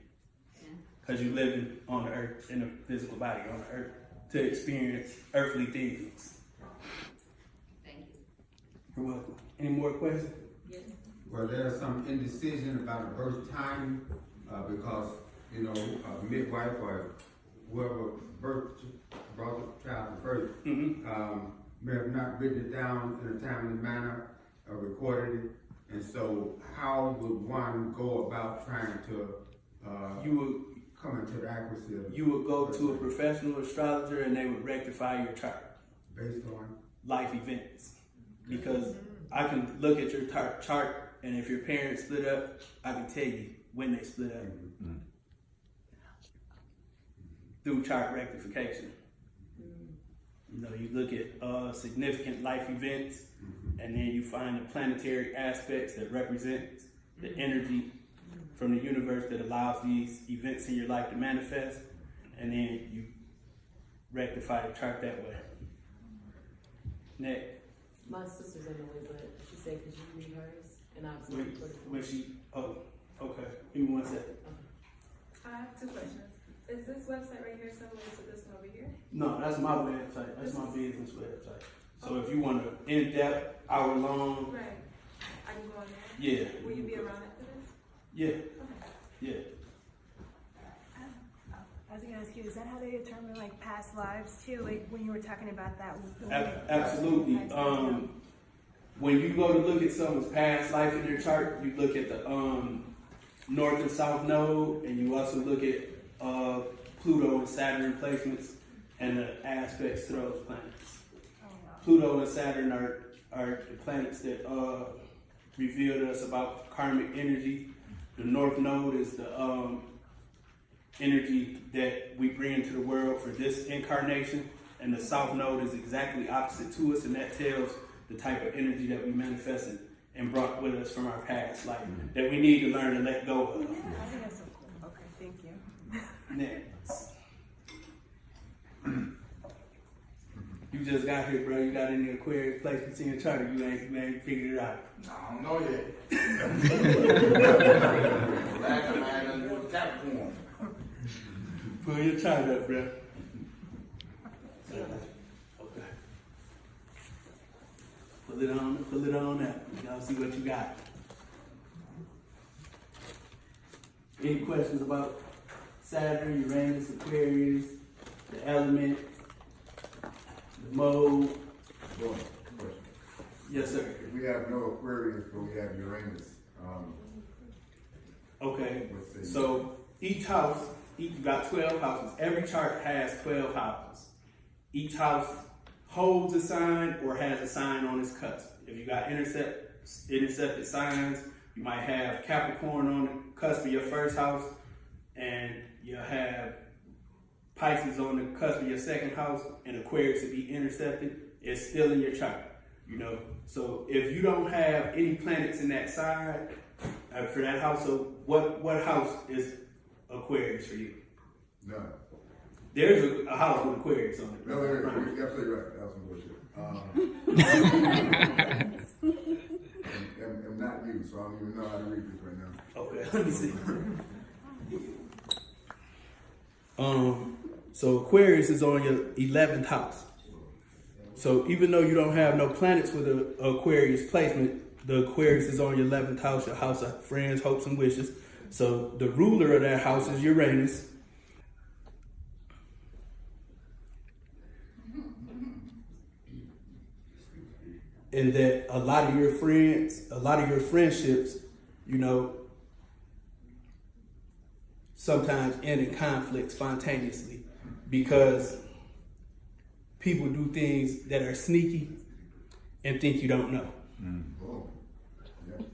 Because you're living on the earth, in a physical body on the earth, to experience earthly things. Thank you. You're welcome. Any more questions? Yes. Well, there's some indecision about the birth time because, a midwife or whoever brought the child to birth may have not written it down in a timely manner or recorded it. And so how would one go about trying to come into the accuracy of You would go to a professional astrologer and they would rectify your chart. Based on? Life events. Because I can look at your chart and if your parents split up, I can tell you when they split up. Through chart rectification. You know, you look at significant life events, and then you find the planetary aspects that represent the energy from the universe that allows these events in your life to manifest, and then you rectify the chart that way. Next. My sister's in the way, but she said, could you read hers? And I was When, when she, oh, okay. Give me 1 second. I have 2 questions. Is this website right here similar to this one over here? No, that's my website. That's my business website. So if you want to in-depth, hour-long, Right. I can go on there? yeah. Will you be around after this? Yeah, Okay. yeah. I was gonna ask you, is that how they determine like past lives too? Like when you were talking about that with Absolutely. When you go to look at someone's past life in their chart, you look at the north and south node, and you also look at Pluto and Saturn placements and the aspects to those planets. Pluto and Saturn are the planets that reveal to us about karmic energy. The north node is the energy that we bring into the world for this incarnation, and the south node is exactly opposite to us, and that tells the type of energy that we manifested and brought with us from our past life that we need to learn to let go of. I think that's so cool. Okay, thank you. Next. You just got here, bro. You got any Aquarius placements in your chart, you ain't figured it out. I don't know yet. Last time I had nothing to do with Capricorn. Pull your chart up, bro. Okay. Pull it on up. Y'all see what you got. Any questions about Saturn, Uranus, Aquarius, the element, the mode? Question. Yes, sir. If we have no Aquarius, but we have Uranus, Okay. let's see. So each house, you got 12 houses. Every chart has 12 houses. Each house holds a sign or has a sign on its cusp. If you got intercepted signs, you might have Capricorn on the cusp of your first house, and you'll have Pisces on the cusp of your second house, and Aquarius to be intercepted. It's still in your chart, you know. So if you don't have any planets in that side for that house, so what house is Aquarius for you? None. There's a house with Aquarius on it. No, you're absolutely right. That was some bullshit. I'm not you, so I don't even know how to read this right now. Okay, let me see. So Aquarius is on your 11th house. So even though you don't have no planets with an Aquarius placement, the Aquarius is on your 11th house, your house of friends, hopes, and wishes. So the ruler of that house is Uranus. And that a lot of your friends, a lot of your friendships, you know, sometimes end in conflict spontaneously because people do things that are sneaky and think you don't know. Oh. Yeah.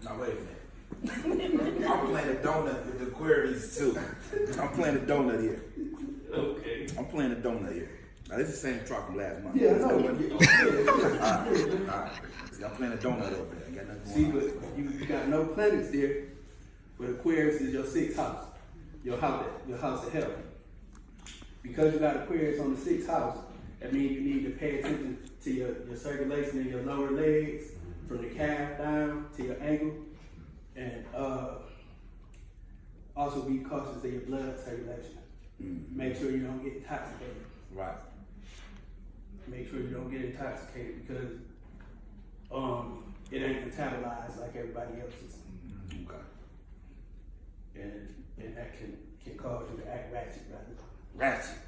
Now wait a minute. I'm playing a donut with the Aquarius too. I'm playing a donut here. Okay. I'm playing a donut here. Now this is the same truck from last month. Yeah, I know. Alright. See, I'm playing a donut over there. I got nothing See, going on. but you got no planets there, but Aquarius is your 6th house, your house of health. Because you got Aquarius on the 6th house, that means you need to pay attention to your circulation in your lower legs, from the calf down to your ankle, and also be cautious of your blood circulation. Make sure you don't get intoxicated. Right. Make sure you don't get intoxicated because it ain't metabolized like everybody else's. Okay. And that can cause you to act ratchet rather. Ratchet.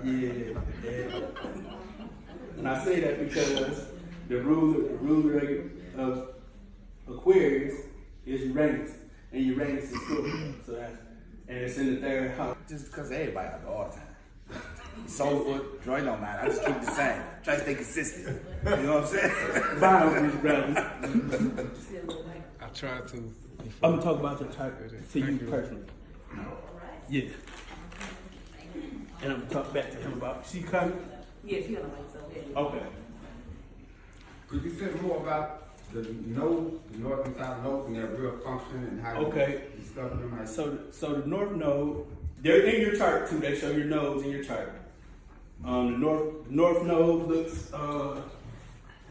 Yeah. And I say that because the ruler of Aquarius is Uranus, and Uranus is Scorpio, so and it's in the 3rd house. just because everybody out there all the time. Soulful, joy don't matter. I just keep it the same. Try to stay consistent. You know what I'm saying? Bye, with brother. I try to. I'm gonna talk about your type to you personally. Yeah. And I'm gonna talk back to him about. She coming? Yeah, she gonna like so. Yeah. Okay. Could you say more about the node, the north and south nodes and their real function and how you discover them? So the north node, they're in your chart too. They show your nodes in your chart. The north node looks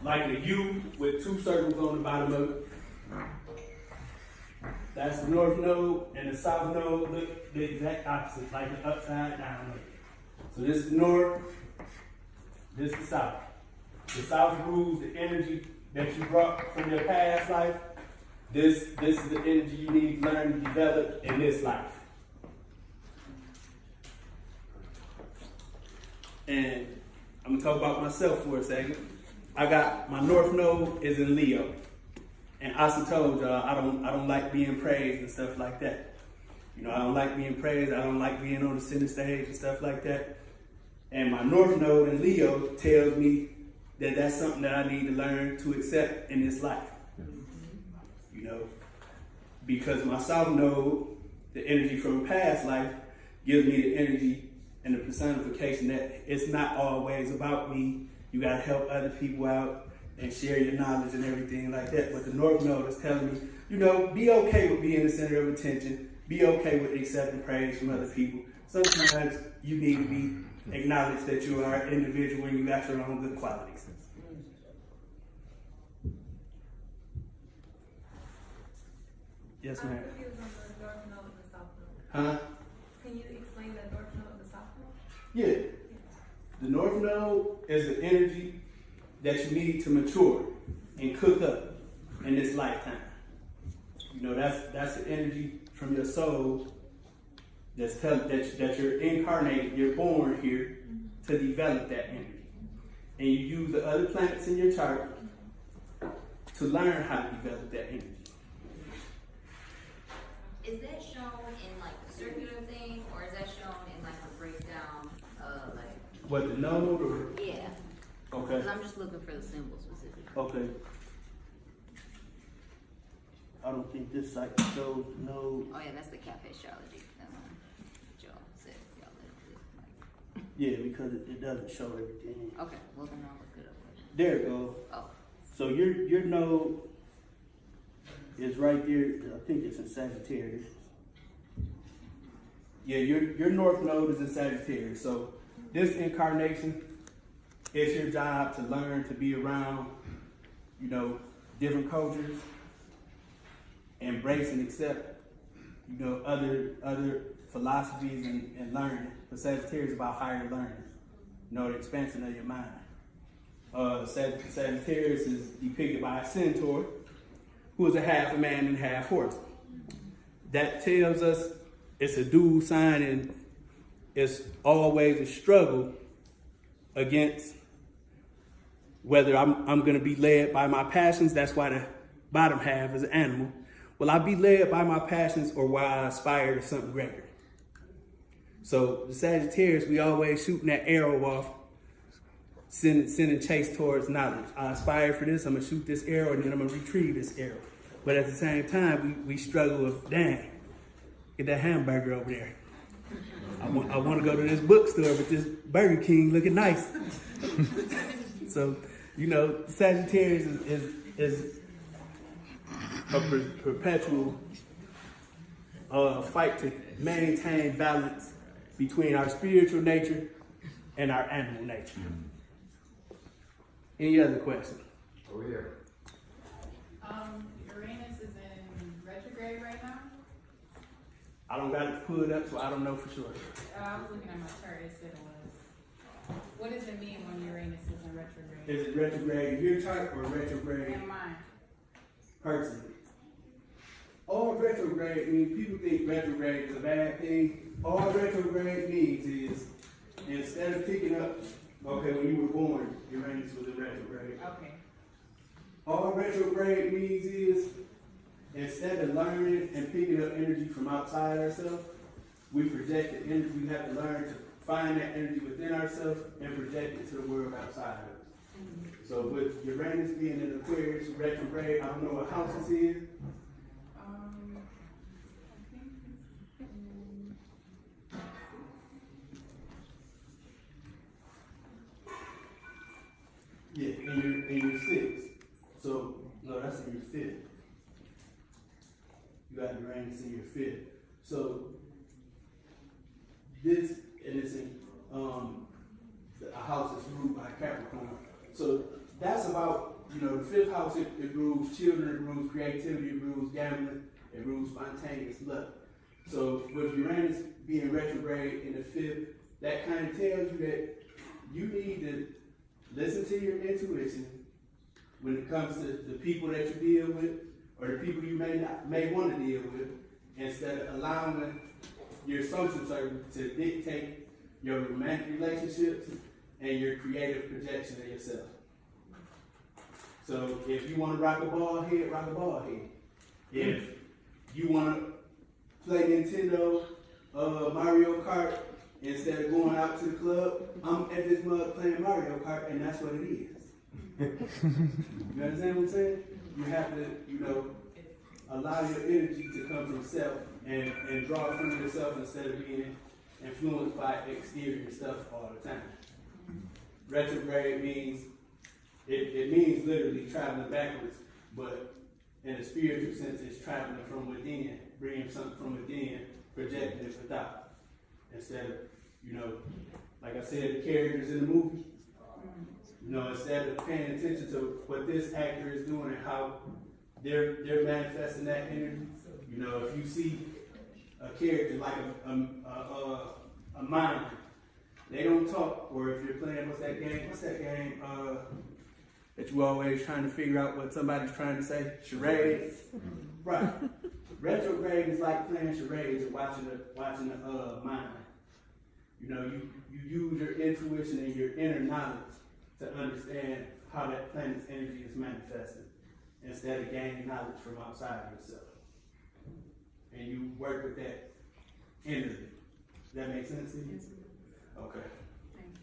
like a U with two circles on the bottom of it. That's the north node, and the south node look the exact opposite, like an upside down node. So this is north, this is south. The south rules the energy that you brought from your past life. This is the energy you need to learn to develop in this life. And I'm gonna talk about myself for a second. I got my north node is in Leo. And I also told y'all I don't like being praised and stuff like that. You know, I don't like being praised, I don't like being on the center stage and stuff like that. And my north node in Leo tells me that that's something that I need to learn to accept in this life. You know, because my south node, the energy from a past life, gives me the energy and the personification that it's not always about me. You gotta help other people out and share your knowledge and everything like that. But the north node is telling me, you know, be okay with being the center of attention. Be okay with accepting praise from other people. Sometimes you need to be acknowledged that you are an individual and you got your own good qualities. Yes, ma'am. I'm confused on the north node and the south node. Huh? Can you explain the north node and the south node? Yeah. The north node is the energy that you need to mature and cook up in this lifetime. You know, that's the energy from your soul that's that you're incarnated, you're born here to develop that energy. And you use the other planets in your chart to learn how to develop that energy. Is that shown in like a circular thing, or is that shown in like a breakdown of like? What, the node or? Yeah. Okay. Because I'm just looking for the symbol specifically. Okay. I don't think this site shows node. Oh yeah, that's the cafe astrology. Y'all said y'all let it. Yeah, because it doesn't show everything. Okay, well then I'll look it up. There it goes. Oh. So your node is right there. I think it's in Sagittarius. Yeah, your north node is in Sagittarius. So this incarnation, it's your job to learn to be around, you know, different cultures, embrace and accept, you know, other philosophies and learning. But Sagittarius is about higher learning, you know, the expansion of your mind. Sagittarius is depicted by a centaur, who is a half a man and half horse. That tells us it's a dual sign and it's always a struggle against whether I'm going to be led by my passions. That's why the bottom half is an animal. Will I be led by my passions, or will I aspire to something greater? So the Sagittarius, we always shooting that arrow off, sending chase towards knowledge. I aspire for this, I'm going to shoot this arrow, and then I'm going to retrieve this arrow. But at the same time, we struggle with, dang, get that hamburger over there. I want to go to this bookstore with this Burger King looking nice. So, you know, Sagittarius is a perpetual fight to maintain balance between our spiritual nature and our animal nature. Any other questions? Oh yeah. Uranus is in retrograde right now. I don't got it pulled up, so I don't know for sure. I was looking at my chart, it said it was. What does it mean when Uranus is in retrograde? Is it retrograde in your chart or retrograde In mine. person? All retrograde means, people think retrograde is a bad thing. All retrograde means is, instead of picking up, okay, when you were born, Uranus was in retrograde. Okay. All retrograde means is, instead of learning and picking up energy from outside ourselves, we project the energy. We have to learn to find that energy within ourselves and project it to the world outside of us. So with Uranus being in Aquarius retrograde, I don't know what house this is. Yeah, in your sixth. So no, that's in your fifth. You got Uranus in your fifth. So this, and it's in a house that's ruled by Capricorn. So that's about, the fifth house, it rules children, it rules creativity, it rules gambling, it rules spontaneous luck. So with Uranus being retrograde in the fifth, that kind of tells you that you need to listen to your intuition when it comes to the people that you deal with or the people you may want to deal with, instead of allowing your social circle to dictate your romantic relationships and your creative projection of yourself. So if you want to rock a ball head, rock a ball head. If you want to play Nintendo, Mario Kart, instead of going out to the club, I'm at this mug playing Mario Kart, and that's what it is. You understand what I'm saying? You have to, allow your energy to come from self and draw it from yourself instead of being influenced by exterior stuff all the time. Retrograde means, it means literally traveling backwards, but in a spiritual sense, it's traveling from within, bringing something from within, projecting it without. Instead of, like I said, the characters in the movie, instead of paying attention to what this actor is doing and how they're manifesting that energy. If you see a character like a mime, they don't talk. Or if you're playing, what's that game that you always trying to figure out what somebody's trying to say? Charades. Right. Retrograde is like playing charades and watching a mime. You use your intuition and your inner knowledge to understand how that planet's energy is manifested, instead of gaining knowledge from outside of yourself. And you work with that innerly. Does that make sense to you? Okay. Thank you.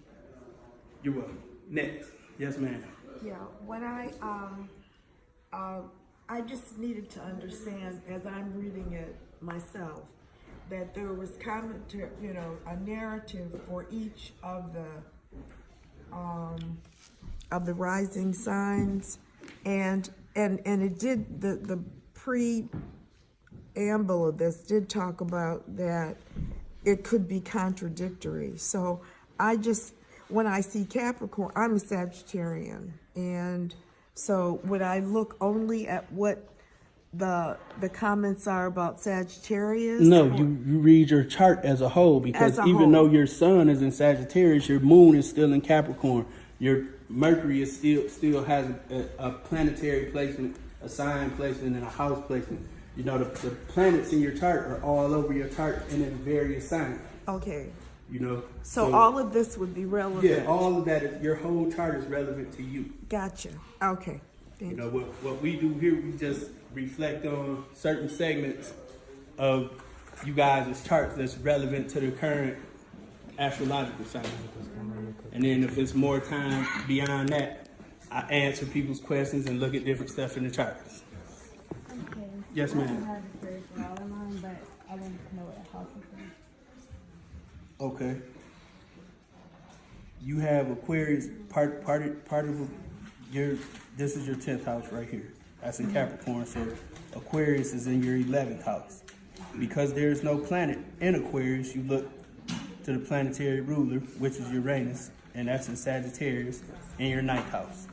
You're welcome. Next. Yes, ma'am. Yeah, when I just needed to understand, as I'm reading it myself, that there was commentary, a narrative for each of the rising signs, and it did, the preamble of this did talk about that it could be contradictory. So when I see Capricorn, I'm a Sagittarian, and so would I look only at what the comments are about Sagittarius? No, you read your chart as a whole, because even though your sun is in Sagittarius, your moon is still in Capricorn. Your Mercury is still has a planetary placement, a sign placement, and a house placement. The planets in your chart are all over your chart and in various signs. Okay. So all of this would be relevant. Yeah, all of that your whole chart is relevant to you. Gotcha. Okay. Thank you. What we do here, we just reflect on certain segments of you guys' charts that's relevant to the current astrological sign. And then if it's more time beyond that, I answer people's questions and look at different stuff in the charts. Okay. Yes, ma'am. I don't have a very well in mind, but I want to know what a house is in. Okay. You have Aquarius, part of this is your 10th house right here. That's in Capricorn, so Aquarius is in your 11th house. Because there is no planet in Aquarius, you look to the planetary ruler, which is Uranus, and that's in Sagittarius, in your 9th house.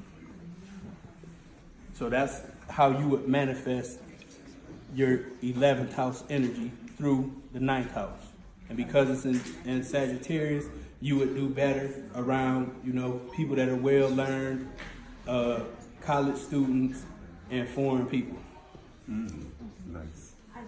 So that's how you would manifest your 11th house energy through the 9th house. And because it's in Sagittarius, you would do better around, people that are well-learned, college students, and foreign people. Nice. I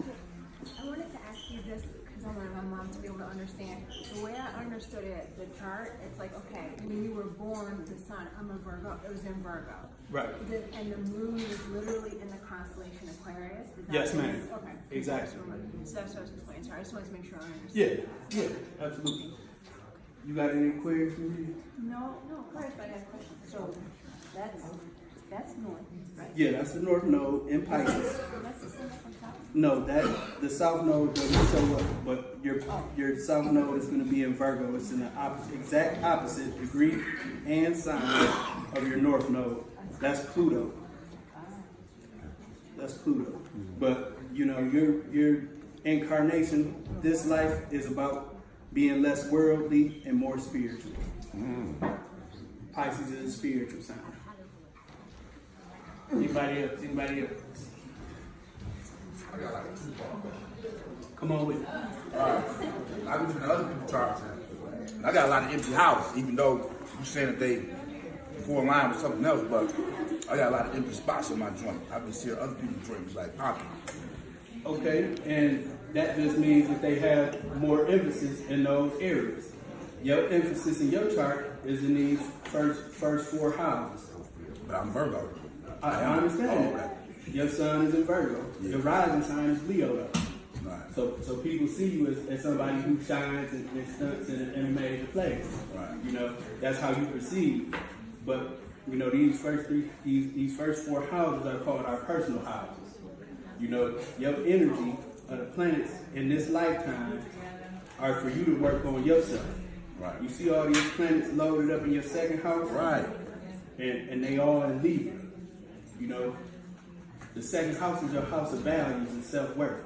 wanted to ask you this because I wanted my mom to be able to understand. The way I understood it, the chart, it's like, okay, when you were born, the sun, I'm a Virgo, it was in Virgo. Right. And the moon is literally in the constellation Aquarius. Is that Yes, what it ma'am. is? Okay. Exactly. So that's what I was explaining. Sorry, I just wanted to make sure I understood. Yeah, absolutely. You got any Aquarius in here? No, Aquarius, but I got a question. So that's north, right? Yeah, that's the north node in Pisces. That's the same from south? No, the south node doesn't show up, but your south node is going to be in Virgo. It's in the exact opposite degree and sign of your north node. That's Pluto. That's Pluto. But you know, your incarnation, this life is about being less worldly and more spiritual. Pisces is a spiritual sign. Anybody else? Anybody else? I got like 2 more. Come on with it. Alright. I was looking at other people's charts. I got a lot of empty houses, even though you saying that they fall in line with something else, but I got a lot of empty spots in my joint. I've been seeing other people's joints like popping. Okay, and that just means that they have more emphasis in those areas. Your emphasis in your chart is in these first 4 houses. But I'm Virgo. I understand. Oh, okay. Your sun is in Virgo. Yeah. Your rising sign is Leo, though. Right. So people see you as somebody who shines and stunts in a major place. Right. You know, that's how you perceive. But you know, these first 4 houses are called our personal houses. You know, your energy of the planets in this lifetime are for you to work on yourself. Right. You see all these planets loaded up in your second house? Right. And they all in Libra. You know, the second house is your house of values and self-worth.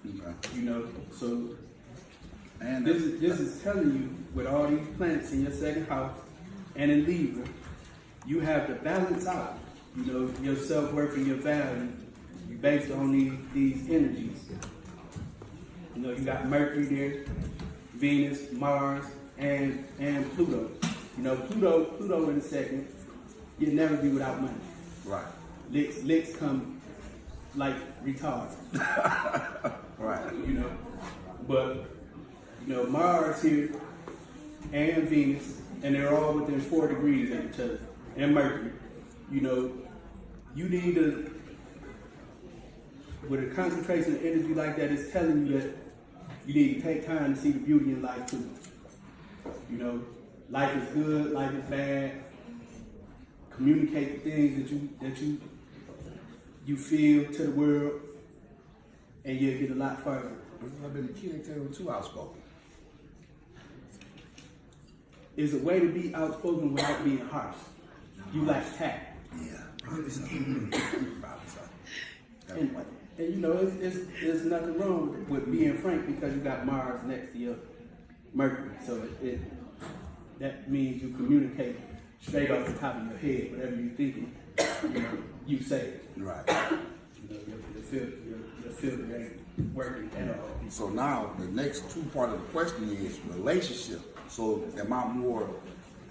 Okay. You know, so And this is telling you with all these planets in your second house and in Libra, you have to balance out, you know, your self-worth and your value based on these energies. You know, you got Mercury there, Venus, Mars, and Pluto. You know, Pluto in a second, you'll never be without money. right. Licks come like retarded. Right. You know, but you know, Mars here and Venus, and they're all within 4 degrees of each other, and Mercury. You know, you need to, with a concentration of energy like that, it's telling you that you need to take time to see the beauty in life too. You know, life is good, life is bad. Communicate the things that you feel to the world, and you'll get a lot further. I've been a kid until too outspoken. Is a way to be outspoken without being harsh. You like tact. Yeah. Probably so. Probably so. And you know, there's nothing wrong with being frank because you got Mars next to your Mercury. So that means you communicate straight off the top of your head, whatever you're thinking, you know, you say it. Right. You know, your filter ain't working at all. So now the next 2 part of the question is relationship. So am I more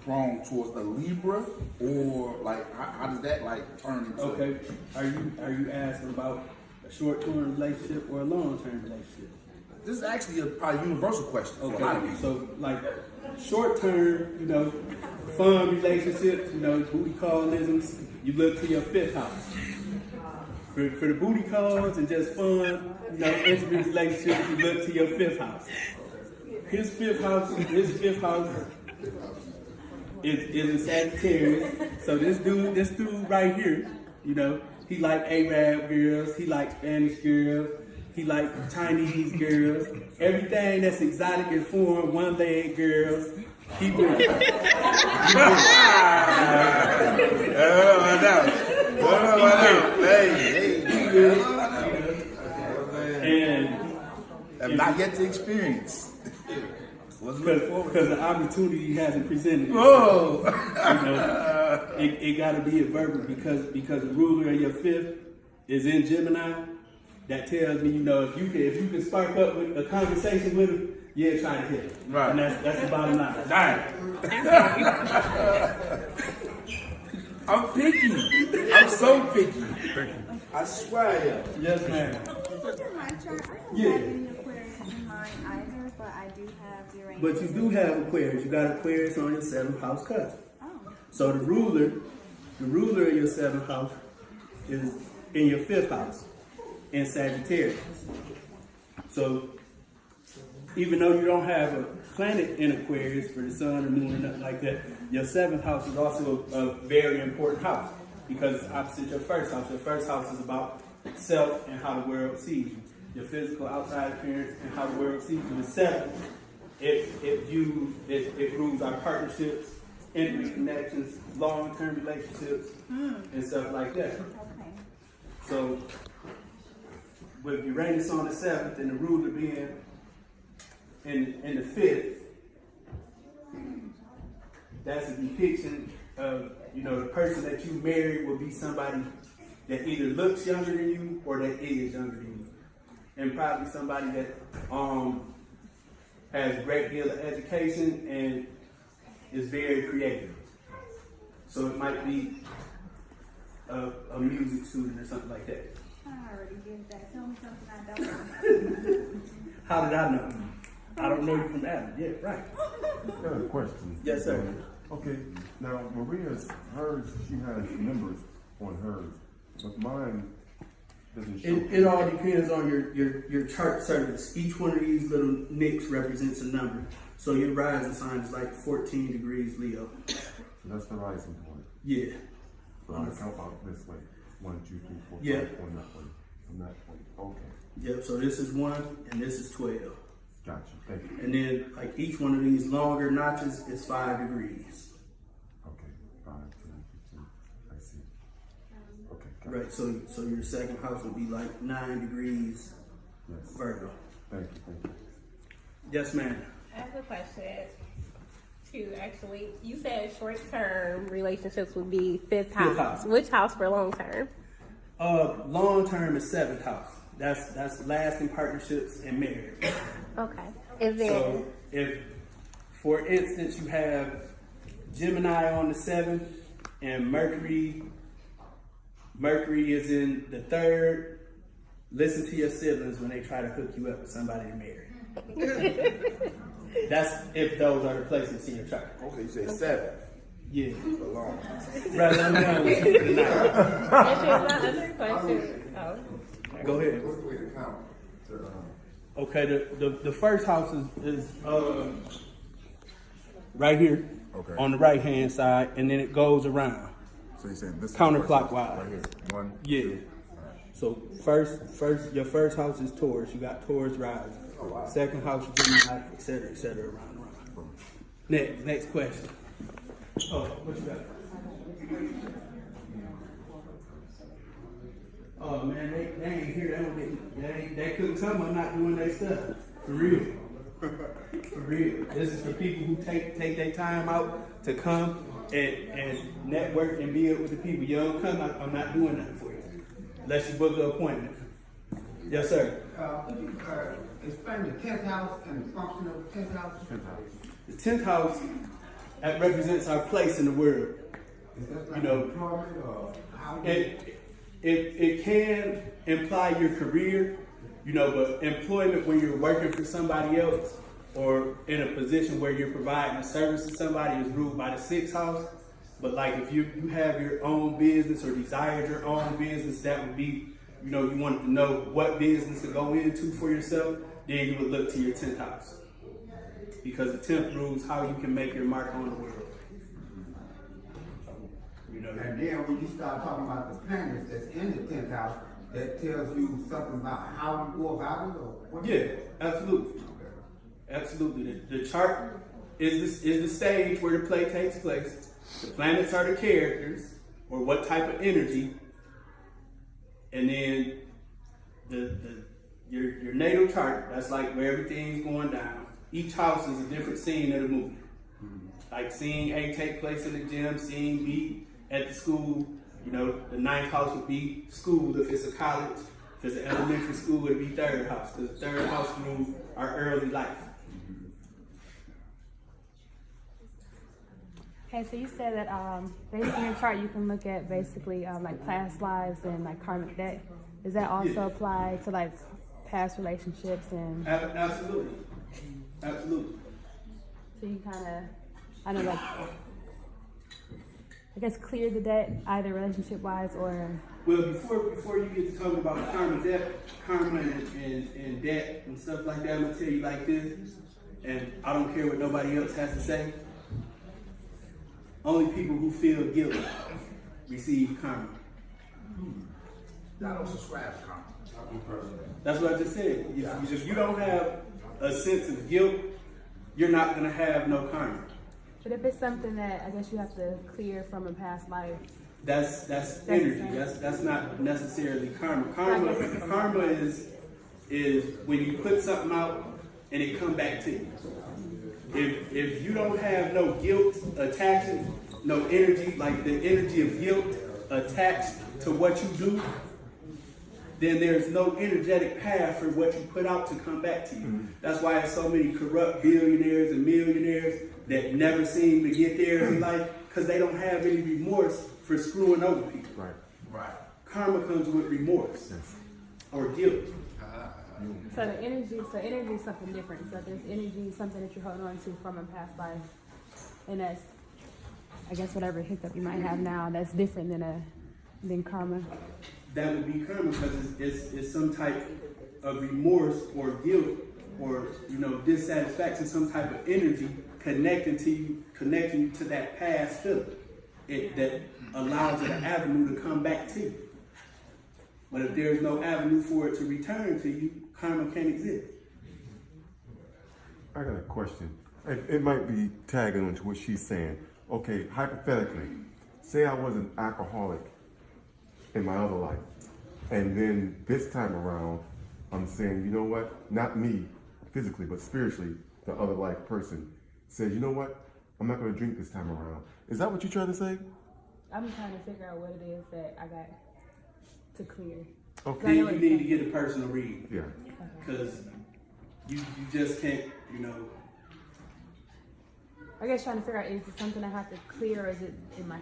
prone towards a Libra, or like how does that like turn into? Okay, are you asking about a short-term relationship or a long-term relationship? This is actually a probably universal question for a lot of Okay, people. so like short-term, you know, fun relationships, you know, booty callisms, you look to your 5th house. For the booty calls and just fun, you know, intimate relationships, you look to your 5th house. His fifth house is in Sagittarius. So this dude right here, you know, he like Arab girls, he like Spanish girls, he like Chinese girls, everything that's exotic and foreign, one-legged girls. He with it. And not yet to experience. Because the opportunity hasn't presented itself. Whoa! You know, it got to be a Virgo because the ruler of your 5th is in Gemini. That tells me, you know, if you can spark up with a conversation with him, yeah, try to hit him. Right. And that's the bottom line. I'm picky. I'm so picky. I swear. Yes, ma'am. Look at my chart. I don't Yeah. have any Aquarius in mine either, but I do have Uranus. But you do have Aquarius. You got Aquarius on your 7th house cusp. Oh. So the ruler of your 7th house is in your 5th house in Sagittarius. So even though you don't have a planet in Aquarius for the sun or moon or nothing like that, your 7th house is also a very important house because it's opposite your 1st house. Your 1st house is about self and how the world sees you. Your physical outside appearance and how the world sees you. The 7th, it rules our partnerships, intimate connections, long-term relationships, and stuff like that. Okay. So with Uranus on the 7th and the ruler being in the 5th, that's a depiction of, the person that you marry will be somebody that either looks younger than you or that is younger than you. And probably somebody that has a great deal of education and is very creative. So it might be a music student or something like that. I already did that. Tell me something I don't know. How did I know? I don't know you from Adam. Yeah, right. I got a question. Yes, sir. Okay, now Maria's, hers, she has numbers on hers, but mine doesn't show. It all depends on your chart service. Each one of these little nicks represents a number. So your rising sign is like 14 degrees Leo. So that's the rising point. Yeah. So I count out this way. 1, 2, 3, 4, 5 Yeah. on that one. From that point. Okay. Yep, so this is 1 and this is 12. Gotcha. Thank you. And then like each one of these longer notches is 5 degrees. Okay. 5, 10, 15. I see. Okay. Got Right, so your second house would be like 9 degrees Yes. Virgo. Thank you. Thank you. Yes, ma'am. I have a question too, actually. You said short-term relationships would be 5th house. 5th house. Which house for long-term? Long term is 7th house. That's lasting partnerships and marriage. Okay. And then, So if, for instance, you have Gemini on the 7th and Mercury is in the 3rd, listen to your siblings when they try to hook you up with somebody to marry. That's if those are the placements in your chart. Okay, you say 7. Yeah. For long. Right, I'm done with you for the night. and then my other question. Oh. Go ahead. What's the way to count? Okay, the first house is right here Okay. on the right hand side, and then it goes around. So you're saying this is Counterclockwise. right here. 1. Yeah. So first, your first house is Taurus. You got Taurus rising. Second house is Gemini, et cetera, around. Next question. Oh, what you got? Oh man, they ain't here. They couldn't tell me I'm not doing their stuff. For real. For real. This is for people who take their time out to come and network and build with the people. You don't come, I'm not doing nothing for you. Unless you book an appointment. Yes, sir. Explain the 10th house and the function of the 10th house. 10th house. The 10th house that represents our place in the world. Is that like You know, employment or how? It can imply your career, but employment when you're working for somebody else or in a position where you're providing a service to somebody is ruled by the 6th house. But like if you have your own business or desired your own business, that would be, you wanted to know what business to go into for yourself, then you would look to your 10th house. Because the 10th rules how you can make your mark on the world. And then when you start talking about the planets that's in the 10th house, that tells you something about how you go about it, or what? Yeah, absolutely. Absolutely. The chart is the stage where the play takes place. The planets are the characters, or what type of energy, and then your natal chart. That's like where everything's going down. Each house is a different scene of the movie. Like scene A take place in the gym, scene B at the school. The 9th house would be school if it's a college. If it's an elementary school, it would be 3rd house, because the 3rd house rules our early life. Okay, so you said that based on your chart, you can look at basically like past lives and like karmic debt. Does that also apply to like past relationships and? Absolutely. Absolutely. So you kind of, I don't know, like, I guess clear the debt either relationship wise or Well, before you get to talking about karma and debt and stuff like that, I'm gonna tell you like this, and I don't care what nobody else has to say. Only people who feel guilty receive karma. I don't subscribe to karma. That's what I just said. If you don't have a sense of guilt, you're not gonna have no karma. But if it's something that I guess you have to clear from a past life, that's energy. That's not necessarily karma. Karma is when you put something out and it come back to you. If you don't have no guilt attached, no energy, like the energy of guilt attached to what you do, then there's no energetic path for what you put out to come back to you. That's why there's so many corrupt billionaires and millionaires that never seem to get there in life, because they don't have any remorse for screwing over people. Right. Karma comes with remorse or guilt. so the energy is something different. So there's energy, something that you're holding on to from a past life, and that's, I guess, whatever hiccup you might have now, that's different than karma. That would be karma, because it's some type of remorse or guilt or dissatisfaction, some type of energy connecting you to that past feeling. That allows it an avenue to come back to you. But if there's no avenue for it to return to you, karma can't exist. I got a question. It might be tagging onto what she's saying. Okay, hypothetically, say I was an alcoholic in my other life, and then this time around, I'm saying, you know what? Not me physically, but spiritually, the other life person says, you know what? I'm not going to drink this time around. Is that what you're trying to say? I'm trying to figure out what it is that I got to clear. Okay. Then you need to get a personal reading. Yeah. Because you just can't, I guess trying to figure out, is it something I have to clear, or is it in my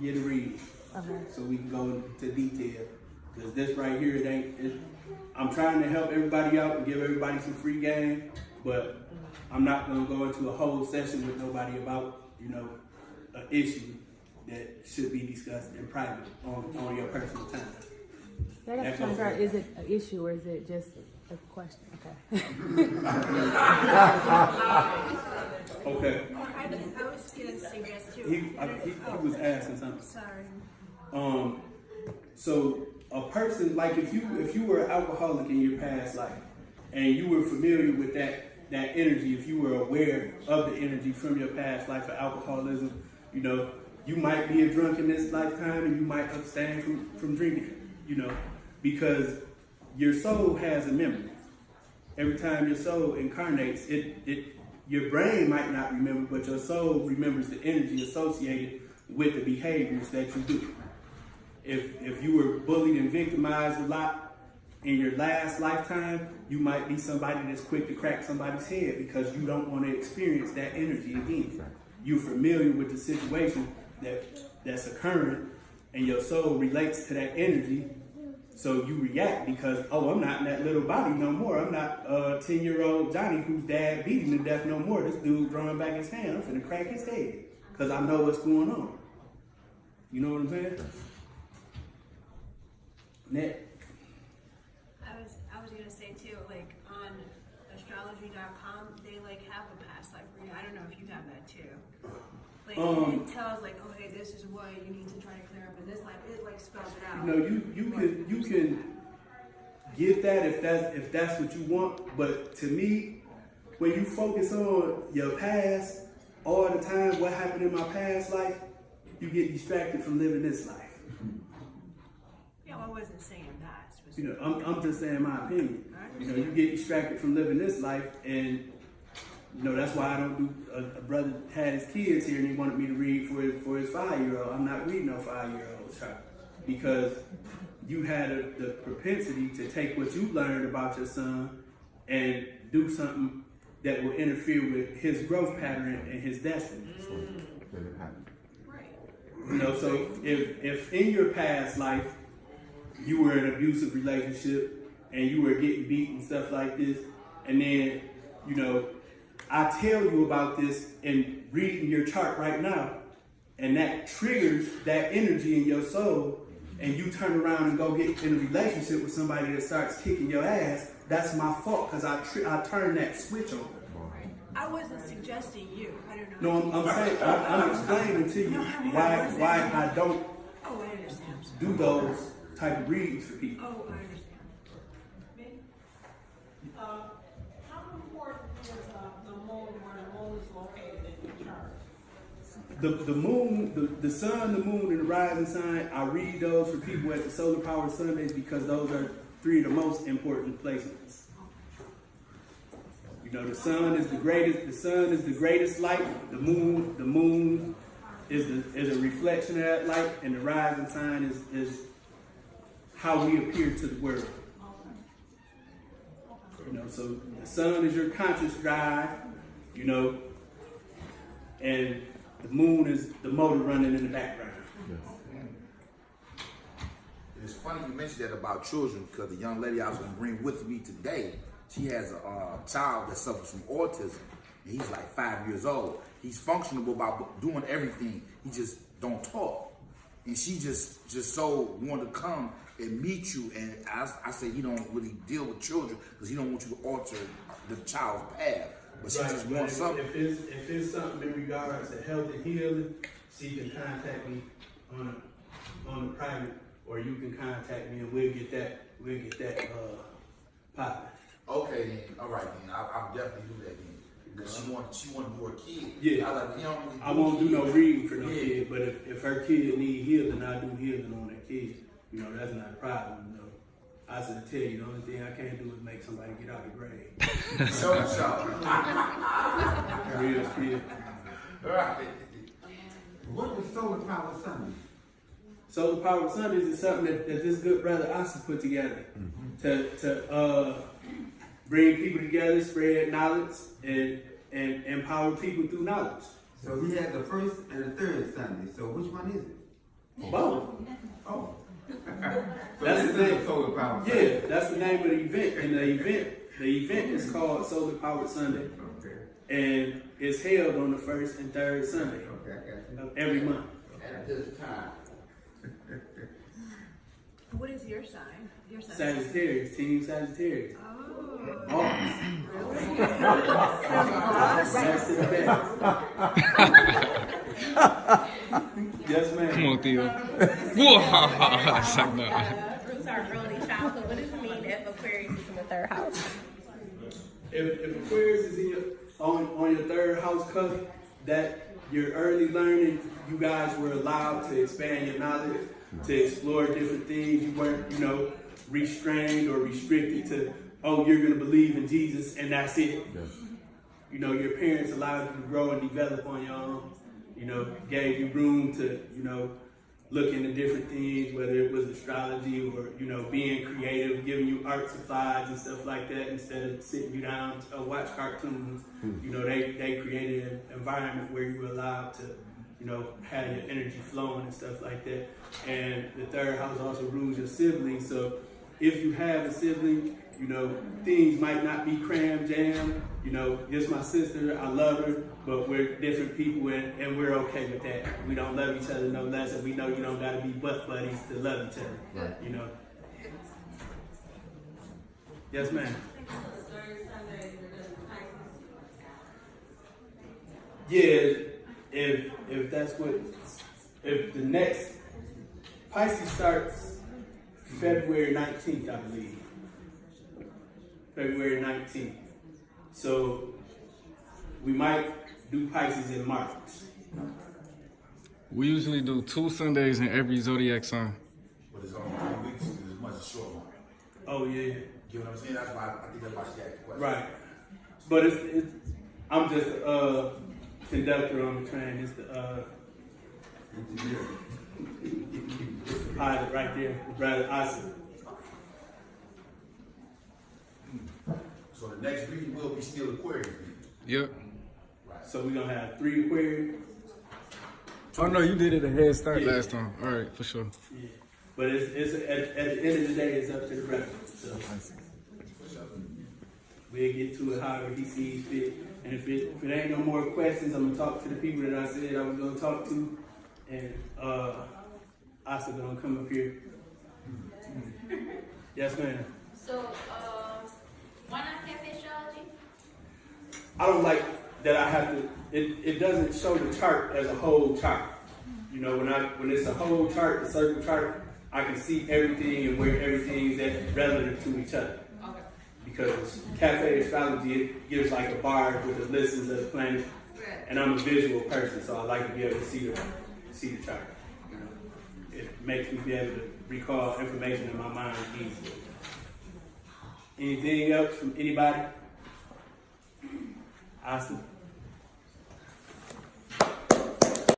get a reading. Okay. So we can go into detail. Because this right here, I'm trying to help everybody out and give everybody some free game, but I'm not going to go into a whole session with nobody about, an issue that should be discussed in private on your personal time. I guess trying to figure out, is it an issue or is it just a question? Okay. Okay. I was going to suggest too. He was asking something. Sorry. So a person, like if you were an alcoholic in your past life and you were familiar with that energy, if you were aware of the energy from your past life of alcoholism, you might be a drunk in this lifetime and you might abstain from drinking, because your soul has a memory. Every time your soul incarnates, your brain might not remember, but your soul remembers the energy associated with the behaviors that you do. If you were bullied and victimized a lot in your last lifetime, you might be somebody that's quick to crack somebody's head because you don't want to experience that energy again. You're familiar with the situation that's occurring, and your soul relates to that energy, so you react because, I'm not in that little body no more. I'm not 10-year-old Johnny whose dad beat him to death no more. This dude drawing back his hand, I'm finna crack his head because I know what's going on. You know what I'm saying? Nick. I was gonna say too, like on astrology.com, they have a past life reading. I don't know if you have that too. It tells hey, this is what you need to try to clear up in this life. It spells it out. You can get that if that's what you want, but to me, when you focus on your past all the time, what happened in my past life, you get distracted from living this life. Yeah, I wasn't saying that specifically. I'm just saying my opinion. You get distracted from living this life, and that's why I don't do. A brother had his kids here, and he wanted me to read for his 5-year-old. I'm not reading no 5-year-old child, because you had the propensity to take what you learned about your son and do something that will interfere with his growth pattern and his destiny. Right. So if in your past life you were in an abusive relationship and you were getting beat and stuff like this, and then, I tell you about this in reading your chart right now, and that triggers that energy in your soul, and you turn around and go get in a relationship with somebody that starts kicking your ass, that's my fault because I turned that switch on. I wasn't suggesting you. I don't know. No, I'm saying, I'm explaining to you why I don't Oh, I understand. do those type of readings for people. Oh, I understand. How important is the moon where the moon is located in your chart? The moon, the sun, the moon, and the rising sign, I read those for people at the Solar Power Sundays because those are three of the most important placements. You know, the sun is the greatest. The sun is the greatest light. The moon is a reflection of that light, and the rising sign is how we appear to the world. You know, so the sun is your conscious drive. You know, and the moon is the motor running in the background. It's funny you mentioned that about children because the young lady I was going to bring with me today, she has a child that suffers from autism. And he's like 5 years old. He's functional about doing everything. He just don't talk. And she just so wanted to come and meet you. And I say he don't really deal with children because he don't want you to alter the child's path. But she just wants something. If it's something in regards to health and healing, she can contact me on the private, or you can contact me and we'll get that popping. Okay then, all right then, I'll definitely do that then. Because she wanted more kids. Yeah, I was like, you don't really I won't do no reading for no kid, but if her kid need healing, I do healing on that kid. You know, that's not a problem. You know, I said, tell you, the only thing I can't do is make somebody get out of the grave. So. Real spirit. All right. What was Solar Power Sunday? Solar Power Sundays is something that this good brother Asa put together to bring people together, spread knowledge, and empower people through knowledge. So he had the first and the third Sunday. So which one is it? Both. Oh. So That's the name. Solar Power Sunday. Yeah, that's the name of the event. And the event is called Solar Powered Sunday. Okay. And it's held on the first and third Sunday of every month. At this time. What is your sign? Your sign? Sagittarius, Team Sagittarius. Oh. August. Really? That's to the best. Yes, ma'am. Come on, Theo. Whoa! Shut up. Roots are early childhood. What does it mean if Aquarius is in the third house? If Aquarius is in on your third house cusp, that your early learning, you guys were allowed to expand your knowledge, to explore different things. You weren't, restrained or restricted to, oh, you're gonna believe in Jesus and that's it. Yes. You know, your parents allowed you to grow and develop on your own. Gave you room to, look into different things, whether it was astrology or, being creative, giving you art supplies and stuff like that instead of sitting you down to watch cartoons. They created an environment where you were allowed to, have your energy flowing and stuff like that. And the third house also rules your siblings. So if you have a sibling, things might not be cram jam. Just my sister, I love her, but we're different people and we're okay with that. We don't love each other no less, and we know you don't gotta be butt buddies to love each other. Right. Yes, ma'am. Yeah, if that's what, if the next Pisces starts February 19th, I believe. February 19th. So we might do Pisces in March. We usually do 2 Sundays in every zodiac sign. But it's only 3 weeks, and it's much short one. Oh yeah. You know what I'm saying? That's why I think that's why she asked the question. Right. But it's I'm just a conductor on the train. It's the pilot right there, Brother Asa. So the next reading will be still Aquarius. Yep. Right. So we're gonna have 3 Aquarius. Oh no, you did it a head start last time. All right, for sure. Yeah. But it's at the end of the day, it's up to the brother. So we'll get to it however he sees fit. And if it ain't no more questions, I'm gonna talk to the people that I said I was gonna talk to, and Asa gonna come up here. Yes, ma'am. So, why not cafe astrology? I don't like that I have to, it doesn't show the chart as a whole chart. You know, when it's a whole chart, the circle chart, I can see everything and where everything is at relative to each other. Okay. Because cafe astrology, it gives like a bar with the listens of the planet. Right. And I'm a visual person, so I like to be able to see the chart. You know, it makes me be able to recall information in my mind easily. Anything else from anybody? Awesome.